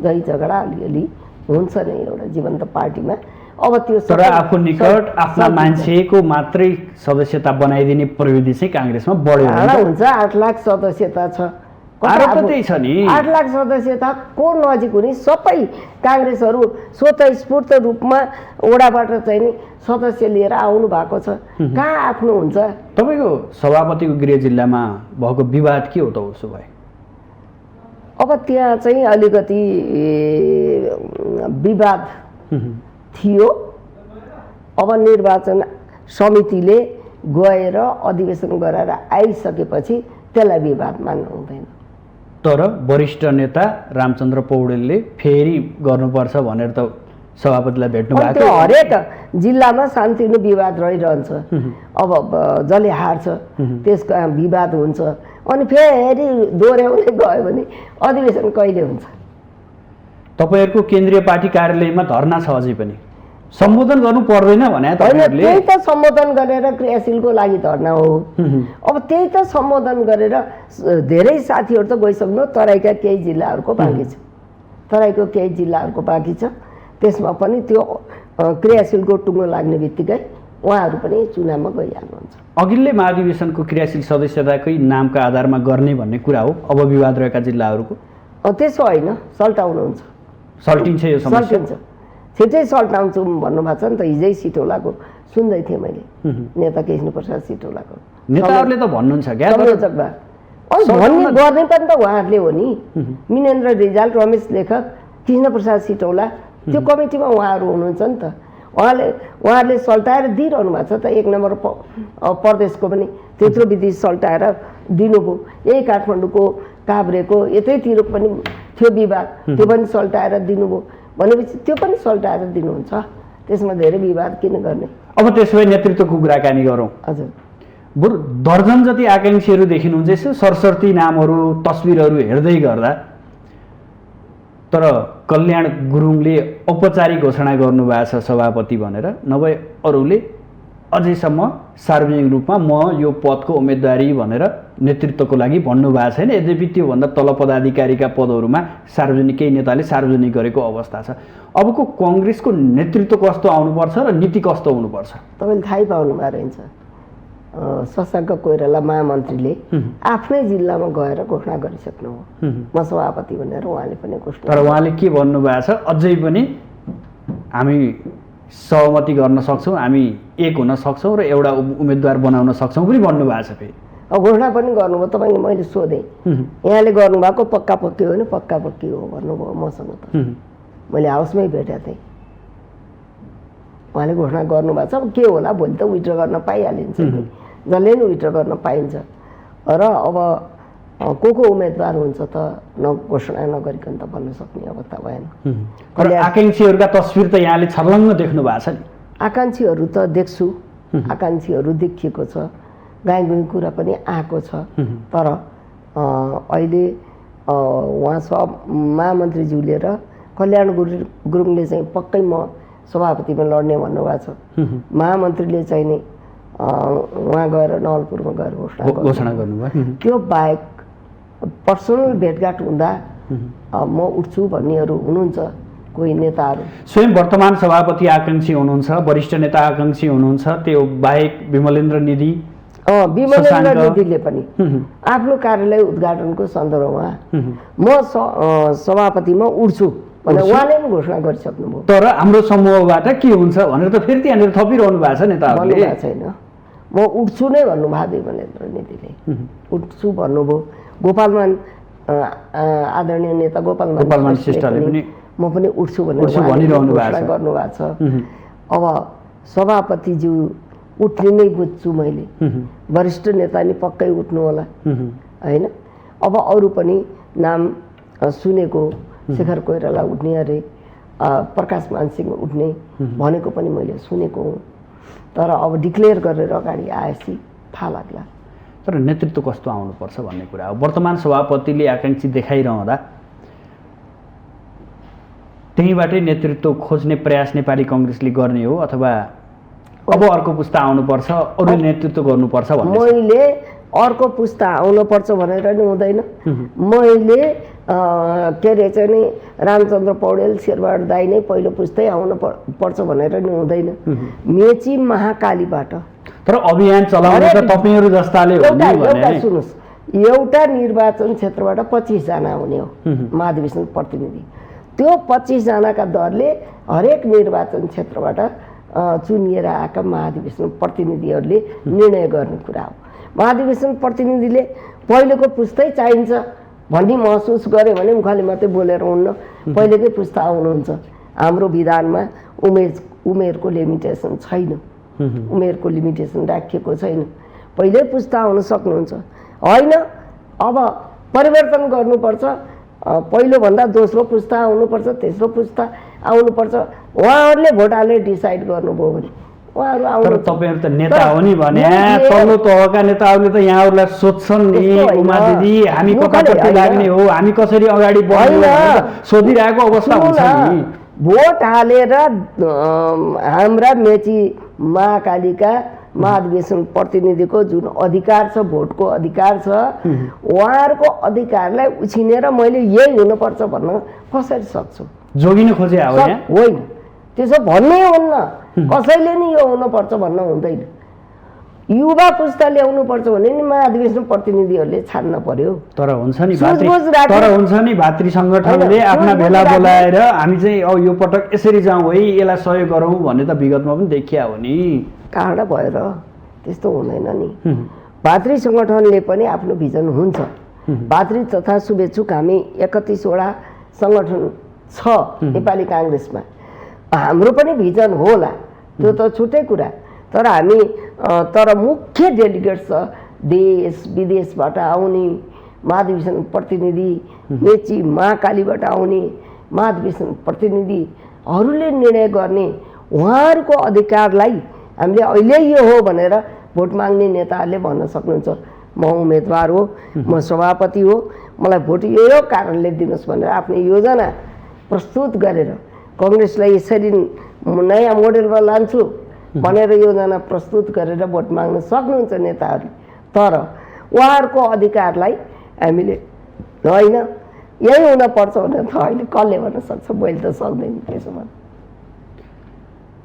S1: झै झगडा अलिअलि हुन्छ नै एउटा जीवन्त पार्टीमा। अब त्यो
S2: तर आफू निकट आफ्ना मान्छेको मात्रै सदस्यता बनाइदिने प्रविधि चाहिँ काङ्ग्रेसमा बढ्यो
S1: हुन्छ। 8 लाख सदस्यता छ,
S2: आरोप त त्यही छ नि।
S1: 8 लाख सदस्यता को नजिक हुने सबै काङ्ग्रेसहरू स्वतस्फूर्त रूपमा वडाबाट चाहिँ नि सदस्य लिएर आउनु भएको छ। कहाँ आफ्नो हुन्छ?
S2: तपाईँको सभापतिको गृह जिल्लामा भएको विवाद के हो त उसो भए?
S1: अब त्यहाँ चाहिँ अलिकति विवाद थियो। अब निर्वाचन समितिले गएर अधिवेशन गराएर आइसकेपछि त्यसलाई विवाद मान्नु हुँदैन।
S2: तर वरिष्ठ नेता रामचन्द्र पौडेलले फेरि गर्नुपर्छ भनेर त सभापतिलाई भेट्नु भएको
S1: थियो। हरेक जिल्लामा सानोतिनो विवाद रहिरहन्छ। अब जसले हार्छ त्यसको विवाद हुन्छ अनि फेरि दोहोऱ्याउँदै गयो भने अधिवेशन कहिले हुन्छ?
S2: तपाईँहरूको केन्द्रीय पार्टी कार्यालयमा धरना छ अझै पनि, सम्बोधन गर्नु पर्दैन भने
S1: तपाईँहरूले? त्यही त सम्बोधन गरेर क्रियाशीलको लागि धरना हो। अब त्यही त सम्बोधन गरेर धेरै साथीहरू त गइसक्नु, तराईका केही जिल्लाहरूको बाँकी छ, तराईको केही जिल्लाहरूको बाँकी छ। त्यसमा पनि त्यो क्रियाशीलको टुङ्गो लाग्ने बित्तिकै उहाँहरू पनि चुनावमा गइहाल्नुहुन्छ।
S2: अघिल्लै महाधिवेशनको क्रियाशील सदस्यताकै नामका आधारमा गर्ने भन्ने कुरा हो अब विवाद रहेका जिल्लाहरूको?
S1: त्यसो होइन, सल्टाउनुहुन्छ।
S2: सल्टिन्छ यो समस्या?
S1: सल्टिन्छ, छिट्टै सल्टाउँछु भन्नुभएको छ नि त। हिजै सिटौलाको सुन्दै थिएँ मैले, नेता कृष्ण प्रसाद सिटौलाको।
S2: नेताहरूले त भन्नुहुन्छ क्या
S1: भन्ने गर्ने पनि त उहाँहरूले हो नि। मिनेन्द्र रिजाल, रमेश लेखक, कृष्ण प्रसाद सिटौला त्यो कमिटीमा उहाँहरू हुनुहुन्छ नि त। उहाँहरूले सल्टाएर दिइरहनु भएको छ त। 1 नम्बर प्रदेशको पनि त्यत्रो विधि सल्टाएर दिनुभयो। यही काठमाडौँको काभ्रेको यतैतिर पनि थियो विवाद, त्यो पनि सल्टाएर दिनुभयो भनेपछि त्यो पनि सल्टाएर दिनुहुन्छ। त्यसमा धेरै विवाद किन गर्ने?
S2: अब त्यसो भए नेतृत्वको कुराकानी गरौँ।
S1: हजुर,
S2: बरु दर्जन जति आकाङ्क्षीहरू देखिनुहुन्छ। यसो सरसर्ती नामहरू तस्विरहरू हेर्दै गर्दा तर कल्याण गुरुङले औपचारिक घोषणा गर्नुभएको छ सभापति भनेर, नभए अरूले अझैसम्म सार्वजनिक रूपमा म यो पदको उम्मेदवारी भनेर नेतृत्वको लागि भन्नुभएको छैन। यद्यपि त्योभन्दा तल पदाधिकारीका पदहरूमा सार्वजनिक केही नेताले सार्वजनिक गरेको अवस्था छ। अबको कङ्ग्रेसको नेतृत्व कस्तो आउनुपर्छ र नीति कस्तो हुनुपर्छ?
S1: तपाईँले थाहै पाउनु भएको रहेछ, शशाङ्क कोइराला महामन्त्रीले आफ्नै जिल्लामा गएर घोषणा गरिसक्नु हो म सभापति भनेर। उहाँले पनि घोषणा,
S2: तर उहाँले के भन्नुभएको छ? अझै पनि हामी सहमति गर्न सक्छौँ, हामी एक हुन सक्छौँ र एउटा उम्मेदवार बनाउन सक्छौँ पनि भन्नुभएको छ। फेरि
S1: घोषणा पनि गर्नुभयो। तपाईँले मैले सोधेँ, यहाँले गर्नुभएको पक्का पक्की हो भने पक्का पक्की हो भन्नुभयो मसँग त। मैले हाउसमै भेटेको थिएँ। उहाँले घोषणा गर्नुभएको छ। अब के होला, भोलि त विड्र गर्न पाइहालिन्छ, जसले नि विड्र गर्न पाइन्छ। र अब को उम्मेदवार हुन्छ त घोषणा नगरिकन त भन्न सक्ने अवस्था भएन।
S2: आकाङ्क्षीहरूका तस्विर त यहाँले छर्लङ्ग देख्नु भएको छ नि?
S1: आकाङ्क्षीहरू त देख्छु, आकाङ्क्षीहरू देखिएको छ, गाईगुई कुरा पनि आएको छ। तर अहिले उहाँ महामन्त्रीज्यूले र कल्याण गुरुङले चाहिँ पक्कै म सभापतिमा लड्ने भन्नुभएको छ। महामन्त्रीले चाहिँ नि उहाँ गएर नवलपुरमा गएर
S2: घोषणा गर्नुभयो।
S1: त्यो बाहेक पर्सनल भेटघाट हुँदा म उठ्छु भन्नेहरू हुनुहुन्छ कोही नेताहरू।
S2: स्वयं वर्तमान सभापति आकाङ्क्षी हुनुहुन्छ, वरिष्ठ नेता आकाङ्क्षी हुनुहुन्छ। त्यो बाहेक विमलेन्द्र निधि,
S1: विमलेन्द्र निधिले पनि आफ्नो कार्यालय उद्घाटनको सन्दर्भमा म सभापतिमा उठ्छु भनेर उहाँले पनि घोषणा गरिसक्नुभयो।
S2: तर हाम्रो समूहबाट के हुन्छ भनेर त फेरि त्यहाँनिर थपिरहनु भएको छ नेताहरूले।
S1: भन्नुभएको छैन, म उठ्छु नै भन्नुभएको देवेन्द्र नेतीले, उठ्छु भन्नुभयो। गोपालमान आदरणीय नेता गोपालमान
S2: श्रेष्ठले पनि
S1: म पनि उठ्छु भनेर
S2: भनिरहनु
S1: घोषणा गर्नुभएको छ। अब सभापतिज्यू उठ्ने नै बुझ्छु मैले, वरिष्ठ नेता नि पक्कै उठ्नु होला होइन। अब अरू पनि नाम सुनेको, शेखर कोइराला उठ्ने अरे, प्रकाश मानसिंह उठ्ने भनेको पनि मैले सुनेको हुँ। तर अब डिक्लेयर गरेर अगाडि आएपछि थाहा लाग्ला।
S2: तर नेतृत्व कस्तो आउनुपर्छ भन्ने कुरा हो। वर्तमान सभापतिले आकाङ्क्षी देखाइरहँदा त्यहीँबाटै नेतृत्व खोज्ने प्रयास नेपाली कङ्ग्रेसले गर्ने हो अथवा अब अर्को पुस्ता आउनुपर्छ, अरू नेतृत्व गर्नुपर्छ भन्ने?
S1: मैले अर्को पुस्ता आउनुपर्छ भनेर नि हुँदैन। मैले के अरे चाहिँ नि रामचन्द्र पौडेल शेरबहादुर दाई नै पहिलो पुस्तै आउनु पर्छ भनेर नि हुँदैन। मेची महाकालीबाट
S2: तर अभियान चलाउने त तपाईहरु जस्ताले हो नि भने।
S1: सुन्नुस्, एउटा निर्वाचन क्षेत्रबाट 25 जना आउने हो महाधिवेशन प्रतिनिधि। त्यो 25 जनाका दरले हरेक निर्वाचन क्षेत्रबाट चुनिएर आएका महाधिवेशन प्रतिनिधिहरूले निर्णय गर्ने कुरा हो। महाधिवेशन प्रतिनिधिले पहिलेको पुस्तै चाहिन्छ भन्ने महसुस गरे भने मुखले मात्रै बोलेर हुन्न, पहिलेकै पुस्ता आउनुहुन्छ। हाम्रो विधानमा उमेरको लिमिटेसन छैन, उमेरको लिमिटेसन राखिएको छैन। पहिल्यै पुस्ता आउन सक्नुहुन्छ। होइन, अब परिवर्तन गर्नुपर्छ, पहिलोभन्दा दोस्रो पुस्ता आउनुपर्छ, तेस्रो पुस्ता आउनुपर्छ। उहाँहरूले भोट हालेर डिसाइड गर्नुभयो भने उहाँहरू आउनु।
S2: तर तपाईहरु त नेता हो नि भने तल्लो तहका नेताहरूले त यहाँहरूलाई सोध्छन् नि, उमा दिदी हामी कतापट्टि लाग्ने हो, हामी कसरी अगाडि बढ्ने हो सोधिरहेको अवस्था हुन्छ नि।
S1: भोट हालेर हाम्रा मेची महाकालीका महाधिवेशन प्रतिनिधिको जुन अधिकार छ, भोटको अधिकार छ, उहाँहरूको अधिकारलाई उछिनेर मैले यही हुनुपर्छ भन्न कसरी सक्छु?
S2: जोगिन खोजे
S1: होइन, त्यसो भन्नै हुन्न। कसैले नि यो हुनुपर्छ भन्न हुँदैन। युवा पुस्ता ल्याउनु पर्छ भने नि महाधिवेशन प्रतिनिधिहरूले छान्न पर्यो।
S2: तर हुन्छ नि भातृ सङ्गठनले आफ्ना भेला बोलाएर हामी चाहिँ अब यो पटक यसरी जाउँ है, यसलाई सहयोग गरौँ भन्ने त विगतमा पनि देखिया हो नि।
S1: कहाँबाट भएर त्यस्तो हुँदैन नि। भातृ सङ्गठनले पनि आफ्नो भिजन हुन्छ। भातृ तथा शुभेच्छुक हामी 31 वटा सङ्गठन छ नेपाली काङ्ग्रेसमा। हाम्रो पनि भिजन होला, त्यो त छुट्टै कुरा। तर मुख्य डेलिगेट छ देश विदेशबाट आउने महाधिवेशन प्रतिनिधि, मेची महाकालीबाट आउने महाधिवेशन प्रतिनिधिहरूले निर्णय गर्ने। उहाँहरूको अधिकारलाई हामीले अहिले यो हो भनेर भोट माग्ने नेताहरूले भन्न सक्नुहुन्छ म उम्मेदवार हो, म सभापति हो, मलाई भोट यो कारणले दिनुहोस् भनेर आफ्नो योजना प्रस्तुत गरेर कङ्ग्रेसलाई यसरी नयाँ मोडेलमा लान्छु भनेर योजना प्रस्तुत गरेर भोट माग्न सक्नुहुन्छ नेताहरूले। तर उहाँहरूको अधिकारलाई हामीले होइन यही हुनपर्छ भनेर त अहिले कसले भन्न सक्छ? मैले त सक्दैन त्यसो भन्न।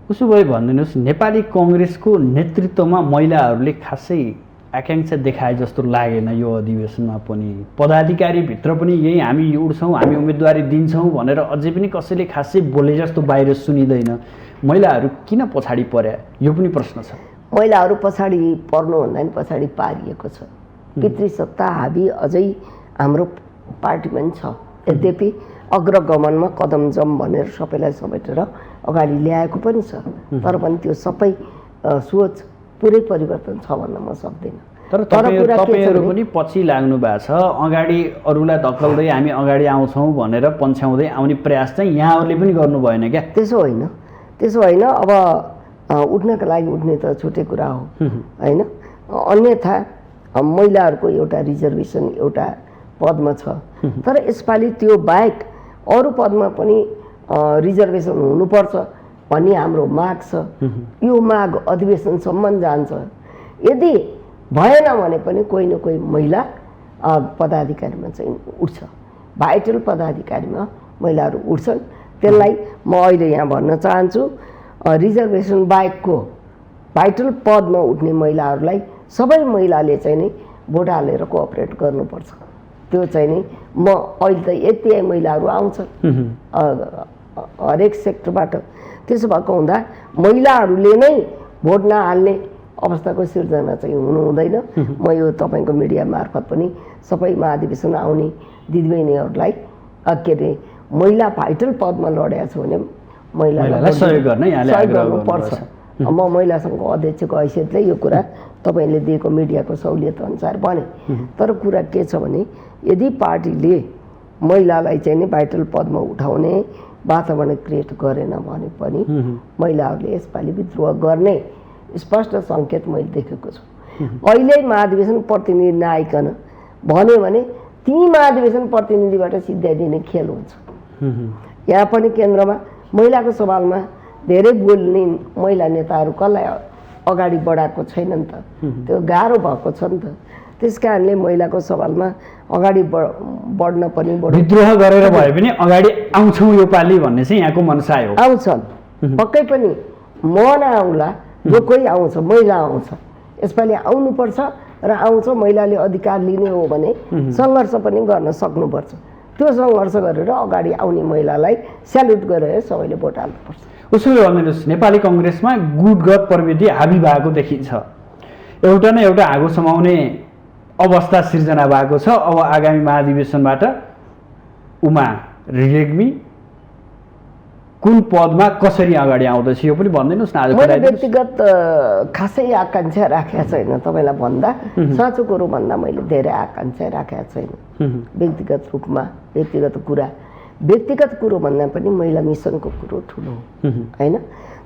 S2: उसो भए भनिदिनुहोस्, नेपाली कङ्ग्रेसको नेतृत्वमा महिलाहरूले खासै आकाङ्क्षा देखाए जस्तो लागेन यो अधिवेशनमा पनि। पदाधिकारीभित्र पनि यही हामी उड्छौँ, हामी उम्मेदवारी दिन्छौँ भनेर अझै पनि कसैले खासै बोले जस्तो बाहिर सुनिँदैन। महिलाहरू किन पछाडि पर्या यो पनि प्रश्न छ।
S1: महिलाहरू पछाडि पर्नुभन्दा पनि पछाडि पारिएको छ। पितृसत्ता हाबी अझै हाम्रो पार्टीमा पनि छ। यद्यपि अग्रगमनमा कदम जम भनेर सबैलाई समेटेर अगाडि ल्याएको पनि छ, तर पनि त्यो सबै सोच पुरै परिवर्तन छ भन्न म सक्दिनँ।
S2: तर तपाईहरु पनि पछि लाग्नु भएको छ, अगाडि अरूलाई धक्काउँदै हामी अगाडि आउँछौँ भनेर पन्छ्याउँदै आउने प्रयास चाहिँ यहाँहरूले पनि गर्नु भएन क्या?
S1: त्यसो होइन। अब उठ्नका लागि उठ्ने त छुट्टै कुरा हो होइन। अन्यथा महिलाहरूको एउटा रिजर्भेसन एउटा पदमा छ, तर यसपालि त्यो बाहेक अरू पदमा पनि रिजर्भेसन हुनुपर्छ भन्ने हाम्रो माग छ। यो माग अधिवेशनसम्म जान्छ। यदि भएन भने पनि कोही न कोही महिला पदाधिकारीमा चाहिँ उठ्छ, भाइटल पदाधिकारीमा महिलाहरू उठ्छन्। त्यसलाई म अहिले यहाँ भन्न चाहन्छु, रिजर्भेसन बाहेकको भाइटल पदमा उठ्ने महिलाहरूलाई सबै महिलाले चाहिँ नै भोट हालेर कोअपरेट गर्नुपर्छ। त्यो चाहिँ नि म अहिले त यति महिलाहरू आउँछन् हरेक सेक्टरबाट। त्यसो भएको हुँदा महिलाहरूले नै भोट नहाल्ने अवस्थाको सिर्जना चाहिँ हुनु हुँदैन। म यो तपाईँको मिडिया मार्फत पनि सबै महाधिवेशन आउने दिदीबहिनीहरूलाई के अरे महिला भाइटल पदमा लडेको छ भने महिलालाई
S2: सहयोग
S1: गर्नुपर्छ। म महिला सङ्घको अध्यक्षको हैसियतले यो कुरा तपाईँले दिएको मिडियाको सहुलियत अनुसार भने। तर कुरा के छ भने यदि पार्टीले महिलालाई चाहिँ नि भाइटल पदमा उठाउने वातावरण क्रिएट गरेन भने पनि महिलाहरूले यसपालि विद्रोह गर्ने स्पष्ट सङ्केत मैले देखेको छु। अहिले महाधिवेशन प्रतिनिधि नआइकन भन्यो भने ती महाधिवेशन प्रतिनिधिबाट सिद्ध्याइदिने खेल हुन्छ। यहाँ पनि केन्द्रमा महिलाको सवालमा धेरै बोल्ने महिला नेताहरू कसलाई अगाडि बढाएको छैन नि त, त्यो गाह्रो भएको छ नि त। त्यस कारणले महिलाको सवालमा अगाडि बढ्न पनि
S2: विद्रोह गरेर भए पनि अगाडि आउँछौँ यो पालि भन्ने चाहिँ यहाँको मनसाय हो।
S1: आउँछन् पक्कै पनि, म नआउला जो कोही आउँछ, महिला आउँछ, यसपालि आउनुपर्छ र आउँछ। महिलाले अधिकार लिने हो भने सङ्घर्ष पनि गर्न सक्नुपर्छ। त्यो सङ्घर्ष गरेर अगाडि आउने महिलालाई स्याल्युट गरेर सबैले भोट हाल्नुपर्छ।
S2: उसो भनिदिनुहोस्, नेपाली कङ्ग्रेसमा गुटगत प्रवृत्ति हाबी भएको देखिन्छ। एउटा न एउटा आगो समाउने अवस्था सिर्जना भएको छ। अब आगामी महाधिवेशनबाट उमा रेग्मी कुन पदमा कसरी अगाडि आउँदैछ यो पनि भनिदिनुहोस् न। आज
S1: मैले व्यक्तिगत खासै आकाङ्क्षा राखेको छैन। तपाईँलाई भन्दा साँचो कुरो भन्दा मैले धेरै आकाङ्क्षा राखेको छैन व्यक्तिगत रूपमा। व्यक्तिगत कुरो भन्दा पनि महिला मिसनको कुरो ठुलो हो होइन।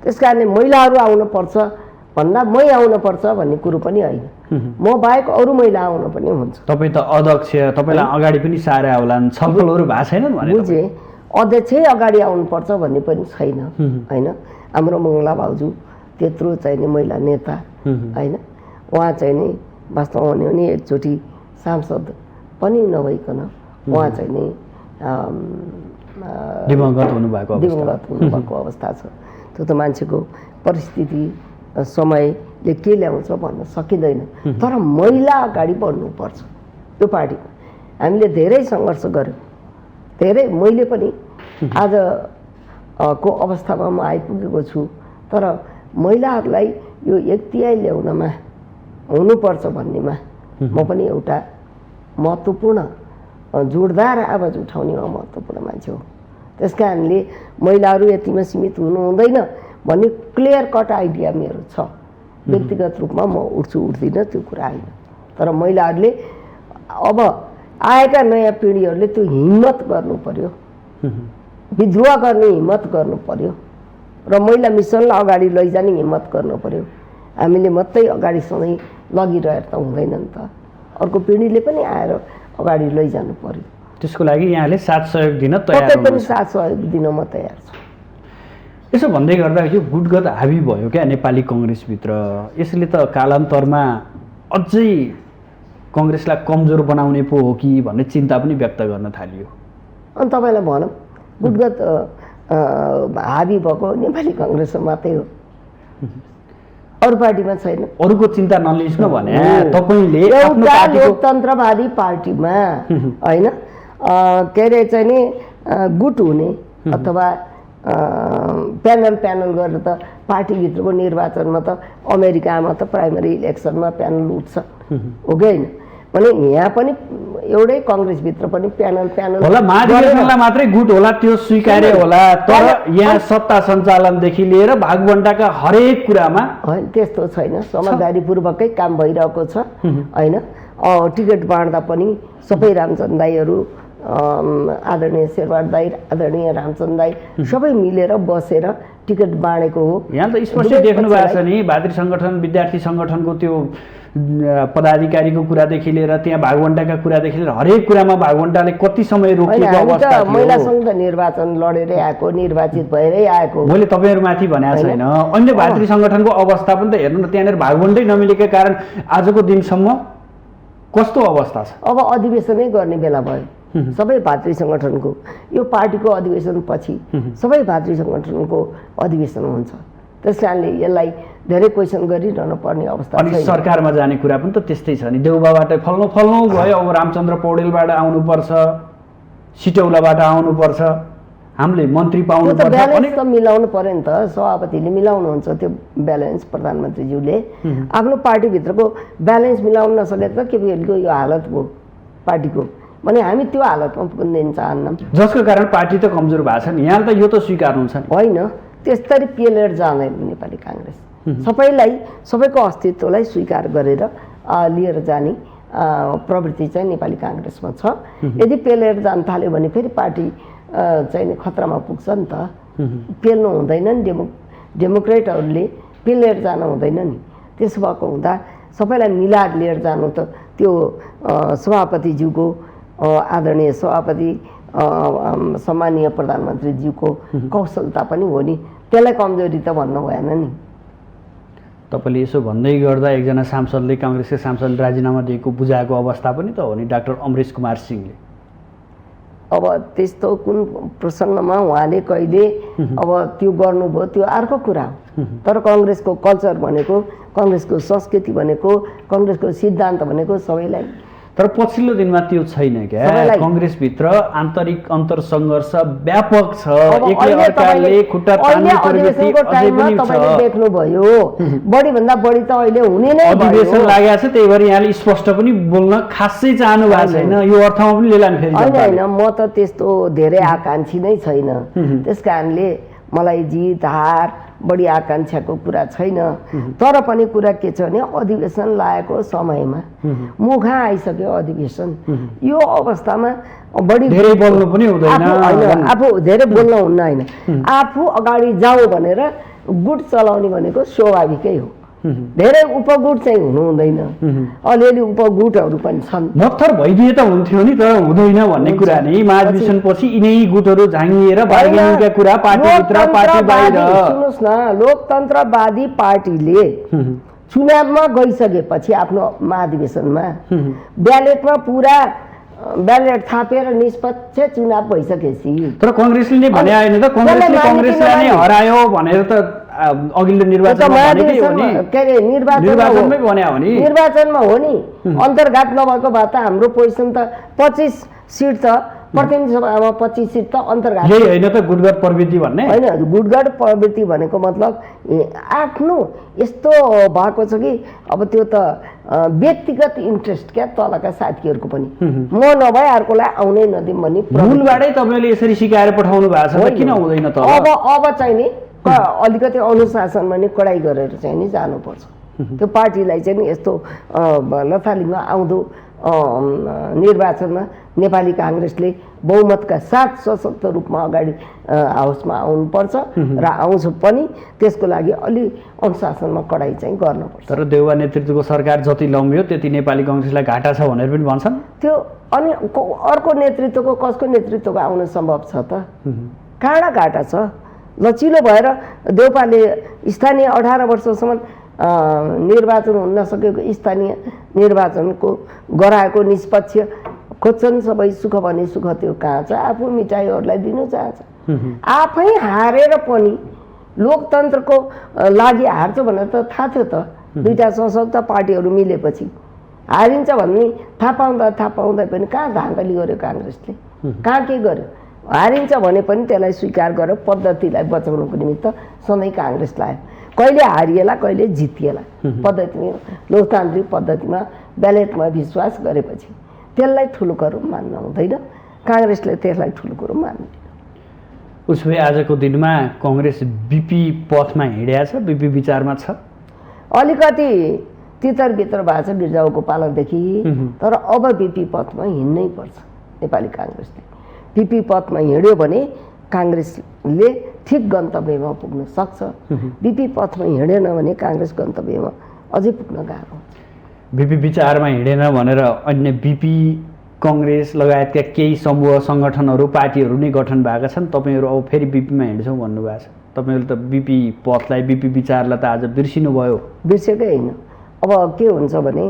S1: त्यस कारणले महिलाहरू आउनुपर्छ भन्दा मै आउनुपर्छ भन्ने कुरो पनि होइन। म बाहेक अरू महिला आउन पनि हुन्छ।
S2: तपाईँ त अध्यक्ष, तपाईँलाई अगाडि पनि सारा होलान्, छलफलहरू भएको छैनन् भने
S1: बुझेँ। अध्यक्षै अगाडि आउनुपर्छ भन्ने पनि छैन होइन। हाम्रो मङ्गला भाउजू त्यत्रो चाहिँ नि महिला नेता होइन, उहाँ चाहिँ नि वास्तवमा भन्यो भने एकचोटि सांसद पनि नभइकन उहाँ चाहिँ नि
S2: दिवंगत हुनुभएको
S1: अवस्था छ। त्यो त मान्छेको परिस्थिति समयले के ल्याउँछ भन्न सकिँदैन। तर महिला अगाडि बढ्नुपर्छ यो पार्टीमा। हामीले धेरै सङ्घर्ष गऱ्यौँ, धेरै। मैले पनि आज को अवस्थामा म आइपुगेको छु। तर महिलाहरूलाई यो एकतिहाई ल्याउनमा हुनुपर्छ भन्नेमा म पनि एउटा महत्त्वपूर्ण जोडदार आवाज उठाउने महत्त्वपूर्ण मान्छे हो। त्यस कारणले महिलाहरू यतिमा सीमित हुनु हुँदैन भन्ने क्लियर कट आइडिया मेरो छ। व्यक्तिगत रूपमा म उठ्दिनँ त्यो कुरा होइन। तर महिलाहरूले अब आएका नयाँ पिँढीहरूले त्यो हिम्मत गर्नु पर्यो, विद्रोह गर्ने हिम्मत गर्नु पर्यो र महिला मिसनलाई अगाडि लैजाने हिम्मत गर्नु पर्यो। हामीले मात्रै अगाडि सधैँ लगिरहेर त हुँदैन नि त, अर्को पिँढीले पनि आएर अगाडि लैजानु पर्यो।
S2: त्यसको लागि यहाँले साथ सहयोग दिन तयार
S1: पक्कै पनि साथ सहयोग दिन म तयार छु।
S2: यसो भन्दै गर्दा यो गुटगत हाबी भयो क्या नेपाली कङ्ग्रेसभित्र। यसले त कालान्तरमा अझै कङ्ग्रेसलाई कमजोर बनाउने पो हो कि भन्ने चिन्ता पनि व्यक्त गर्न थालियो।
S1: अनि तपाईँलाई भनौँ गुटगत हाबी भएको नेपाली कङ्ग्रेसमा मात्रै हो, अरू पार्टीमा छैन।
S2: अरूको चिन्ता नलिनु भने तपाईँले
S1: एउटा लोकतन्त्रवादी पार्टीमा होइन के अरे चाहिँ नि गुट हुने अथवा प्यानल गरेर त पार्टीभित्रको निर्वाचनमा त अमेरिकामा त प्राइमरी इलेक्सनमा प्यानल उठ्छ हो कि होइन। भने यहाँ पनि एउटै कङ्ग्रेसभित्र पनि प्यानल
S2: होला, महाधिवेशनलाई मात्रै गुट होला त्यो स्वीकार्य होला। तर यहाँ सत्ता सञ्चालनदेखि लिएर भागबण्डाका हरेक कुरामा
S1: होइन त्यस्तो छैन। समझदारीपूर्वकै काम भइरहेको छ होइन। टिकट बाँड्दा पनि सबै रामचन्द्र दाईहरू, आदरणीय शेरबहादुर दाई, आदरणीय रामचन्द्र दाई सबै मिलेर बसेर टिकट बाँडेको हो।
S2: यहाँ त स्पष्ट देख्नु भएको छ नि, भातृ सङ्गठन, विद्यार्थी सङ्गठनको त्यो पदाधिकारीको कुरादेखि लिएर त्यहाँ भागवण्डाका कुरादेखि लिएर हरेक कुरामा भागवण्डाले कति समय रोकेको अवस्था थियो।
S1: महिला सङ्घ त निर्वाचन लडेरै आएको, निर्वाचित भएरै आएको।
S2: मैले तपाईँहरूमाथि भनेको छैन। अन्य भातृ सङ्गठनको अवस्था पनि त हेर्नु न, त्यहाँनिर भागवण्डै नमिलेका कारण आजको दिनसम्म कस्तो अवस्था छ।
S1: अब अधिवेशनै गर्ने बेला भयो सबै भातृ सङ्गठनको। यो पार्टीको अधिवेशन पछि सबै भातृ सङ्गठनको अधिवेशन हुन्छ त्यस कारणले यसलाई धेरै क्वेसन गरिरहनु पर्ने अवस्था
S2: अनि
S1: छैन।
S2: सरकारमा जाने कुरा पनि त त्यस्तै छ नि, देउबाबाट फल्नु गयो, अब रामचन्द्र पौडेलबाट आउनुपर्छ, सिटौलाबाट आउनुपर्छ, हामीले मन्त्री
S1: त्यो त
S2: पाउनुपर्छ।
S1: ब्यालेन्स त मिलाउनु पर्यो नि त, सभापतिले मिलाउनुहुन्छ त्यो ब्यालेन्स, प्रधानमन्त्रीज्यूले आफ्नो पार्टीभित्रको ब्यालेन्स मिलाउन नसके त के को यो हालत भयो पार्टीको भने हामी त्यो हालतमा पुग्न चाहन्नौँ,
S2: जसको कारण पार्टी त कमजोर भएको छ नि। यहाँले त यो त स्वीकार्नुहुन्छ नि।
S1: होइन त्यस्तरी पेलेर जाँदैन नेपाली काङ्ग्रेस। सबैको अस्तित्वलाई स्वीकार गरेर लिएर जाने प्रवृत्ति चाहिँ नेपाली काङ्ग्रेसमा छ। यदि पेलेर जान थाल्यो भने फेरि पार्टी चाहिँ खतरामा पुग्छ नि त। पेल्नु हुँदैन नि, डेमोक्रेटहरूले पेलेर जानु हुँदैन नि। त्यसो भएको हुँदा सबैलाई मिलाएर लिएर जानु त त्यो सभापतिज्यूको, आदरणीय सभापति सम्मानीय प्रधानमन्त्रीज्यूको कौशलता पनि हो नि, त्यसलाई कमजोरी त भन्नु भएन नि।
S2: तपाईँले यसो भन्दै गर्दा एकजना सांसदले, काङ्ग्रेसका सांसदले राजीनामा दिएको बुझाएको अवस्था पनि त हो नि, डाक्टर अमरेश कुमार सिंहले।
S1: अब त्यस्तो कुन प्रसङ्गमा उहाँले कहिले अब त्यो गर्नुभयो त्यो अर्को कुरा हो। तर कङ्ग्रेसको कल्चर भनेको, कङ्ग्रेसको संस्कृति भनेको, कङ्ग्रेसको सिद्धान्त भनेको सबैलाई।
S2: तर पछिल्लो दिनमा त्यो छैन क्या, कङ्ग्रेसभित्र आन्तरिक अन्तरसङ्घर्ष व्यापक छ, एकले अर्काले खुट्टा तान्ने प्रवृत्ति अझै पनि छ।
S1: देख्नुभयो बढीभन्दा बढी त अहिले हुने नै
S2: अधिवेशन लागेको छ, त्यही भएर यहाँले स्पष्ट पनि बोल्न खासै चाहनु भएको छैन, यो अर्थमा पनि लेलान फेरि।
S1: होइन म त त्यस्तो धेरै आकाङ्क्षी नै छैन, त्यस कारणले मलाई जित हार बढी आकाङ्क्षाको कुरा छैन। तर पनि कुरा के छ भने अधिवेशन लागेको समयमा मुखा आइसक्यो अधिवेशन, यो अवस्थामा बढी
S2: धेरै बोल्नु पनि हुँदैन।
S1: आफू धेरै बोल्न हुन्न, होइन आफू अगाडि जाऊ भनेर गुट चलाउने भनेको स्वाभाविकै हो। धेरै उपगुट चाहिँ हुनु हुँदैन, अलिअलि उपगुटहरू पनि छन्।
S2: मत्थर भइदिए त हुन्थ्यो नि, तर हुँदैन भन्ने कुरा नि। महाधिवेशन पछि यिनै गुटहरू झाँगिएर बार्गेनिङका कुरा पार्टीभित्र पार्टी बाहिर।
S1: सुन्नुहोस् न, लोकतन्त्रवादी पार्टीले चुनावमा गइसकेपछि आफ्नो महाधिवेशनमा ब्यालेटमा पुरा ब्यालेट थापेर निष्पक्ष चुनाव भइसकेपछि।
S2: तर कङ्ग्रेसले नै भने आएन त, कङ्ग्रेसलाई नै हरायो भनेर त अघिल्लो निर्वाचनमा
S1: निर्वाचनमा हो नि। अन्तर्घात नभएको भए त हाम्रो पोजिसन त 25 सिट छ, प्रतिनिधि सभामा 25 सिट त अन्तर्घात।
S2: यही होइन त गुटगट प्रवृत्ति भन्ने?
S1: होइन, गुटगट प्रवृत्ति भनेको मतलब आफ्नो यस्तो भएको छ कि अब त्यो त व्यक्तिगत इन्ट्रेस्ट क्या, तलका साथीहरूको पनि म नभए अर्कोलाई आउनै नदिउँ भन्ने
S2: मूलबाटै तपाईँले यसरी सिकाएर पठाउनु भएको छ, किन हुँदैन त?
S1: अब चाहिँ नि अलिकति अनुशासनमा नि कडाइ गरेर चाहिँ नि जानुपर्छ। त्यो पार्टीलाई चाहिँ नि यस्तो लथालिङमा आउँदो निर्वाचनमा नेपाली काङ्ग्रेसले बहुमतका साथ सशक्त रूपमा अगाडि हाउसमा आउनुपर्छ र आउँछ पनि। त्यसको लागि अलि अनुशासनमा कडाइ चाहिँ गर्नुपर्छ।
S2: तर देउवा नेतृत्वको सरकार जति लम्ब्यो त्यति नेपाली काङ्ग्रेसलाई घाटा छ भनेर पनि भन्छन्
S1: त्यो। अनि अर्को नेतृत्वको, कसको नेतृत्वको आउन सम्भव छ त? काँडा घाटा छ। लचिलो भएर देउपाले स्थानीय 18 वर्षसम्म निर्वाचन हुन नसकेको स्थानीय निर्वाचनको गराएको निष्पक्ष खोज्छन् सबै सुख भने सुख त्यो कहाँ छ? आफू मिठाईहरूलाई दिनु चाहन्छ। आफै हारेर पनि लोकतन्त्रको लागि हार्छ भनेर त थाहा थियो त। दुईटा सशक्त पार्टीहरू मिलेपछि हारिन्छ भन्ने थाहा पाउँदा पनि कहाँ धाँधली गर्यो काङ्ग्रेसले? कहाँ के गर्यो? हारिन्छ भने पनि त्यसलाई स्वीकार गरेर पद्धतिलाई बचाउनुको निमित्त सधैँ काङ्ग्रेस लाग्यो। कहिले हारिएला कहिले जितिएला, पद्धतिमा लोकतान्त्रिक पद्धतिमा ब्यालेटमा विश्वास गरेपछि त्यसलाई ठुलो कुरो मान्न हुँदैन। काङ्ग्रेसले त्यसलाई ठुलो कुरो मान्दैन।
S2: उसो भए आजको दिनमा कङ्ग्रेस बिपी पथमा हिँडेको छ, बिपी विचारमा छ।
S1: अलिकति तितर भएको छ गिर्जा गोपालदेखि, तर अब बिपी पथमा हिँड्नै पर्छ नेपाली काङ्ग्रेसले। बिपी पथमा हिँड्यो भने काङ्ग्रेसले ठिक गन्तव्यमा पुग्न सक्छ। बिपी पथमा हिँडेन भने काङ्ग्रेस गन्तव्यमा अझै पुग्न गाह्रो।
S2: बिपी विचारमा हिँडेन भनेर अन्य बिपी कङ्ग्रेस लगायतका केही समूह सङ्गठनहरू पार्टीहरू नै गठन भएका छन्। तपाईँहरू अब फेरि बिपीमा हिँड्छौँ भन्नुभएको छ। तपाईँहरू त बिपी पथलाई, बिपी विचारलाई त आज बिर्सिनु भयो।
S1: बिर्सेकै होइन। अब के हुन्छ भने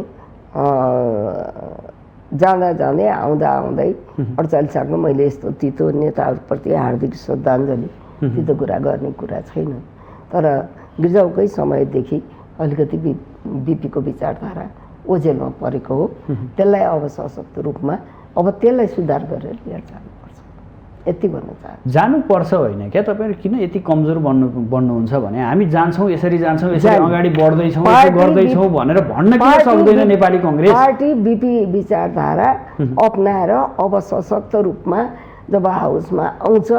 S1: जाँदै आउँदै 48 सालमा मैले यस्तो तितो नेताहरूप्रति हार्दिक श्रद्धाञ्जली, तितो कुरा गर्ने कुरा छैन। तर गिर्जाउकै समयदेखि अलिकति बिपीको विचारधारा ओझेलमा परेको हो। त्यसलाई अब सशक्त रूपमा अब त्यसलाई सुधार गरेर लिएर जानुपर्छ, यति भन्न चाहन्छु।
S2: जानुपर्छ होइन क्या, तपाईँहरू किन यति कमजोर बन्नुहुन्छ भने हामी जान्छौँ, यसरी जान्छौँ, यसरी अगाडि बढ्दैछौँ, यसो गर्दैछौँ भनेर भन्न किन सक्दैन नेपाली कङ्ग्रेस?
S1: पार्टी बिपी विचारधारा अपनाएर अब सशक्त रूपमा जब हाउसमा आउँछ,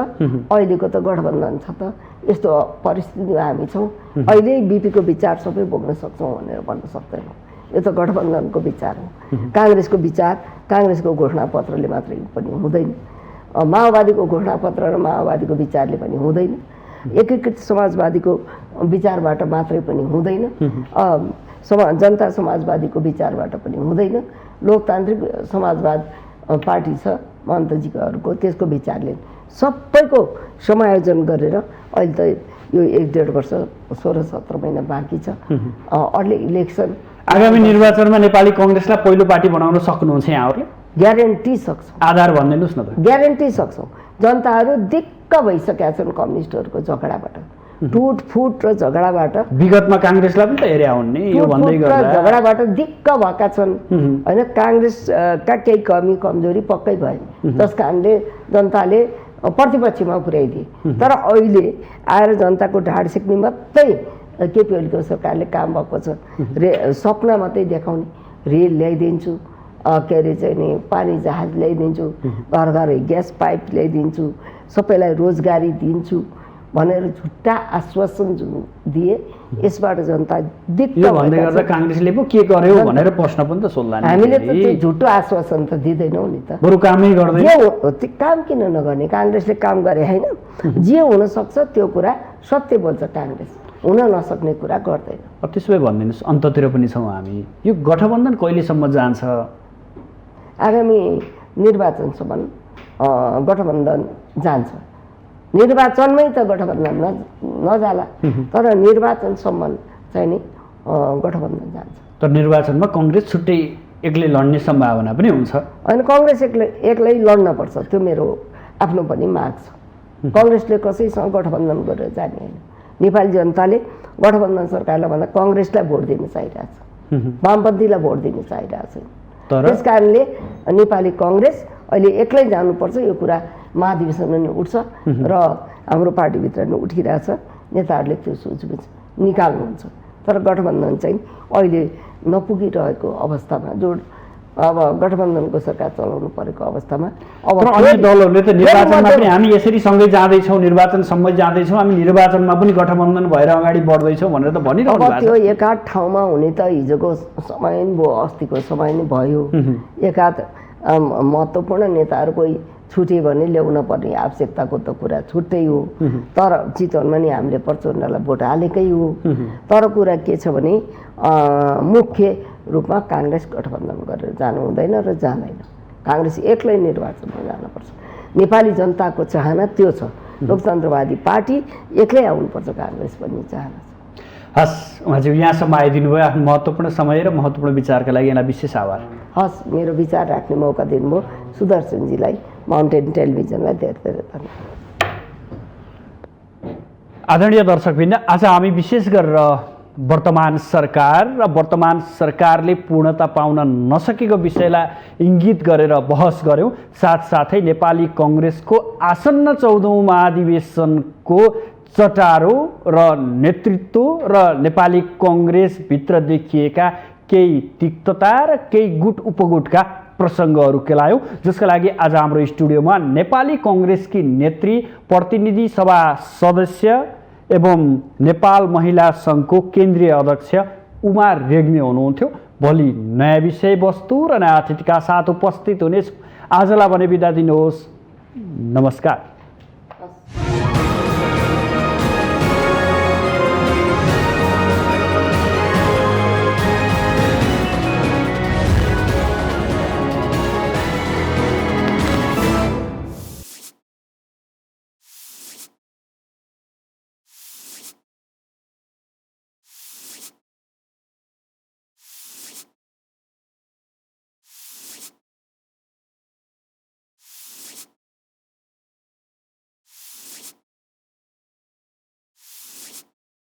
S1: अहिलेको त गठबन्धन छ त, यस्तो परिस्थितिमा हामी छौँ, अहिले बिपीको विचार सबै बोक्न सक्छौँ भनेर भन्न सक्दैनौँ। यो त गठबन्धनको विचार हो। काङ्ग्रेसको विचार काङ्ग्रेसको घोषणापत्रले मात्रै पनि हुँदैन, माओवादीको घोषणापत्र र माओवादीको विचारले पनि हुँदैन, एकीकृत समाजवादीको विचारबाट मात्रै पनि हुँदैन, जनता समाजवादीको विचारबाट पनि हुँदैन, लोकतान्त्रिक समाजवाद पार्टी छ महन्तजीहरूको, त्यसको विचारले सबैको समायोजन गरेर अहिले त यो 1-1.5 वर्ष 16-17 महिना बाँकी छ, अर्ली इलेक्सन।
S2: आगामी निर्वाचनमा नेपाली कङ्ग्रेसलाई पहिलो पार्टी बनाउन सक्नुहुन्छ यहाँहरूले?
S1: ग्यारेन्टी सक्छौँ।
S2: आधार भनिदिनुहोस् न त।
S1: ग्यारेन्टी सक्छौँ। जनताहरू दिक्क भइसकेका छन् कम्युनिस्टहरूको झगडाबाट, टुटफुट र झगडाबाट।
S2: विगतमा काङ्ग्रेसलाई पनि त हेरे हुन् नि, यो भन्दै गर्दा
S1: झगडाबाट दिक्क भएका छन् होइन। काङ्ग्रेसका केही कमी कमजोरी पक्कै भए, जस कारणले जनताले प्रतिपक्षमा पुर्याइदिए। तर अहिले आएर जनताको ढाड सिक्ने मात्रै केपी ओलीको सरकारले काम भएको छ। सपना मात्रै देखाउने, रेल ल्याइदिन्छु, के अरे चाहिँ नि पानी जहाज ल्याइदिन्छु, घर घर ग्यास पाइप ल्याइदिन्छु, सबैलाई रोजगारी दिन्छु भनेर झुट्टा आश्वासन जुन दिए, यसबाट जनता दिक्क
S2: भन्दै गर्दा काङ्ग्रेसले पो के गर्यो भनेर प्रश्न पनि त सोध्ला नि।
S1: हामीले त त्यो झुटो आश्वासन त दिँदैनौँ नि त,
S2: बरु कामै गर्दैन।
S1: त्यो काम किन नगर्ने? काङ्ग्रेसले काम गरे होइन, जे हुनसक्छ त्यो कुरा सत्य बोल्छ काङ्ग्रेस, हुन नसक्ने कुरा गर्दैन।
S2: त्यसो भए भनिदिनुहोस्, अन्ततिर पनि छौँ हामी, यो गठबन्धन कहिलेसम्म जान्छ?
S1: आगामी निर्वाचनसम्म गठबन्धन जान्छ। निर्वाचनमै त गठबन्धन नजाला, तर निर्वाचनसम्म चाहिँ नि गठबन्धन जान्छ।
S2: तर निर्वाचनमा कङ्ग्रेस छुट्टै एक्लै लड्ने सम्भावना पनि हुन्छ
S1: होइन? कङ्ग्रेस एक्लै लड्नपर्छ, त्यो मेरो आफ्नो पनि माग छ। कङ्ग्रेसले कसैसँग गठबन्धन गरेर जाने होइन। नेपाली जनताले गठबन्धन सरकारलाई भन्दा कङ्ग्रेसलाई भोट दिन चाहिरहेछ, वामपन्थीलाई भोट दिन चाहिरहेछ। त्यस कारणले नेपाली कङ्ग्रेस अहिले एक्लै जानुपर्छ। यो कुरा महाधिवेशनमा नि उठ्छ र हाम्रो पार्टीभित्र नि उठिरहेछ, नेताहरूले त्यो सोचबुझ निकाल्नुहुन्छ। तर गठबन्धन चाहिँ अहिले नपुगिरहेको अवस्थामा, जो अब गठबन्धनको सरकार चलाउनु परेको अवस्थामा अब
S2: अन्य दलहरूले त निर्वाचनमा पनि हामी यसरी सँगै जाँदैछौँ, निर्वाचनसम्म जाँदैछौँ, हामी निर्वाचनमा पनि गठबन्धन भएर अगाडि बढ्दैछौँ भनेर त भनिरहनु भएको छ।
S1: त्यो एकाध ठाउँमा हुने त हिजोको समय नि भयो, अस्तिको समय नि भयो। एकाध महत्त्वपूर्ण नेताहरू कोही छुट्यो भने ल्याउन पर्ने आवश्यकताको त कुरा छुट्टै हो। तर चितवनमा नि हामीले प्रचण्डलाई भोट हालेकै हो। तर कुरा के छ भने मुख्य रूपमा काङ्ग्रेस गठबन्धन गरेर जानु हुँदैन र जाँदैन। काङ्ग्रेस एक्लै निर्वाचनमा जानुपर्छ। नेपाली जनताको चाहना त्यो छ। लोकतन्त्रवादी पार्टी एक्लै आउनुपर्छ, काङ्ग्रेस पनि चाहना छ।
S2: हस्, उहाँज्यू यहाँसम्म आइदिनु भयो। आफ्नो महत्त्वपूर्ण समय र महत्त्वपूर्ण विचारका लागि यहाँलाई विशेष आभार।
S1: हस्, मेरो विचार राख्ने मौका दिनुभयो सुदर्शनजीलाई, माउन्टेन टेलिभिजनलाई धेरै धेरै धन्यवाद।
S2: आदरणीय दर्शकवृन्द, आज हामी विशेष गरेर वर्तमान सरकार र वर्तमान सरकारले पूर्णता पाउन नसकेको विषयलाई इङ्गित गरेर बहस गऱ्यौँ। साथसाथै नेपाली कङ्ग्रेसको आसन्न 14औँ महाधिवेशनको चटारो र नेतृत्व र नेपाली कङ्ग्रेसभित्र देखिएका केही तिक्तता र केही गुट उपगुटका प्रसङ्गहरू केलायौँ, जसका लागि आज हाम्रो स्टुडियोमा नेपाली कङ्ग्रेसकी नेत्री, प्रतिनिधि सभा सदस्य एवं नेपाल महिला सङ्घको केन्द्रीय अध्यक्ष उमा रेग्मी हुनुहुन्थ्यो। भोलि नयाँ विषयवस्तु र नयाँ अतिथिका साथ उपस्थित हुनेछु। आजलाई भने बिदा दिनुहोस्। नमस्कार।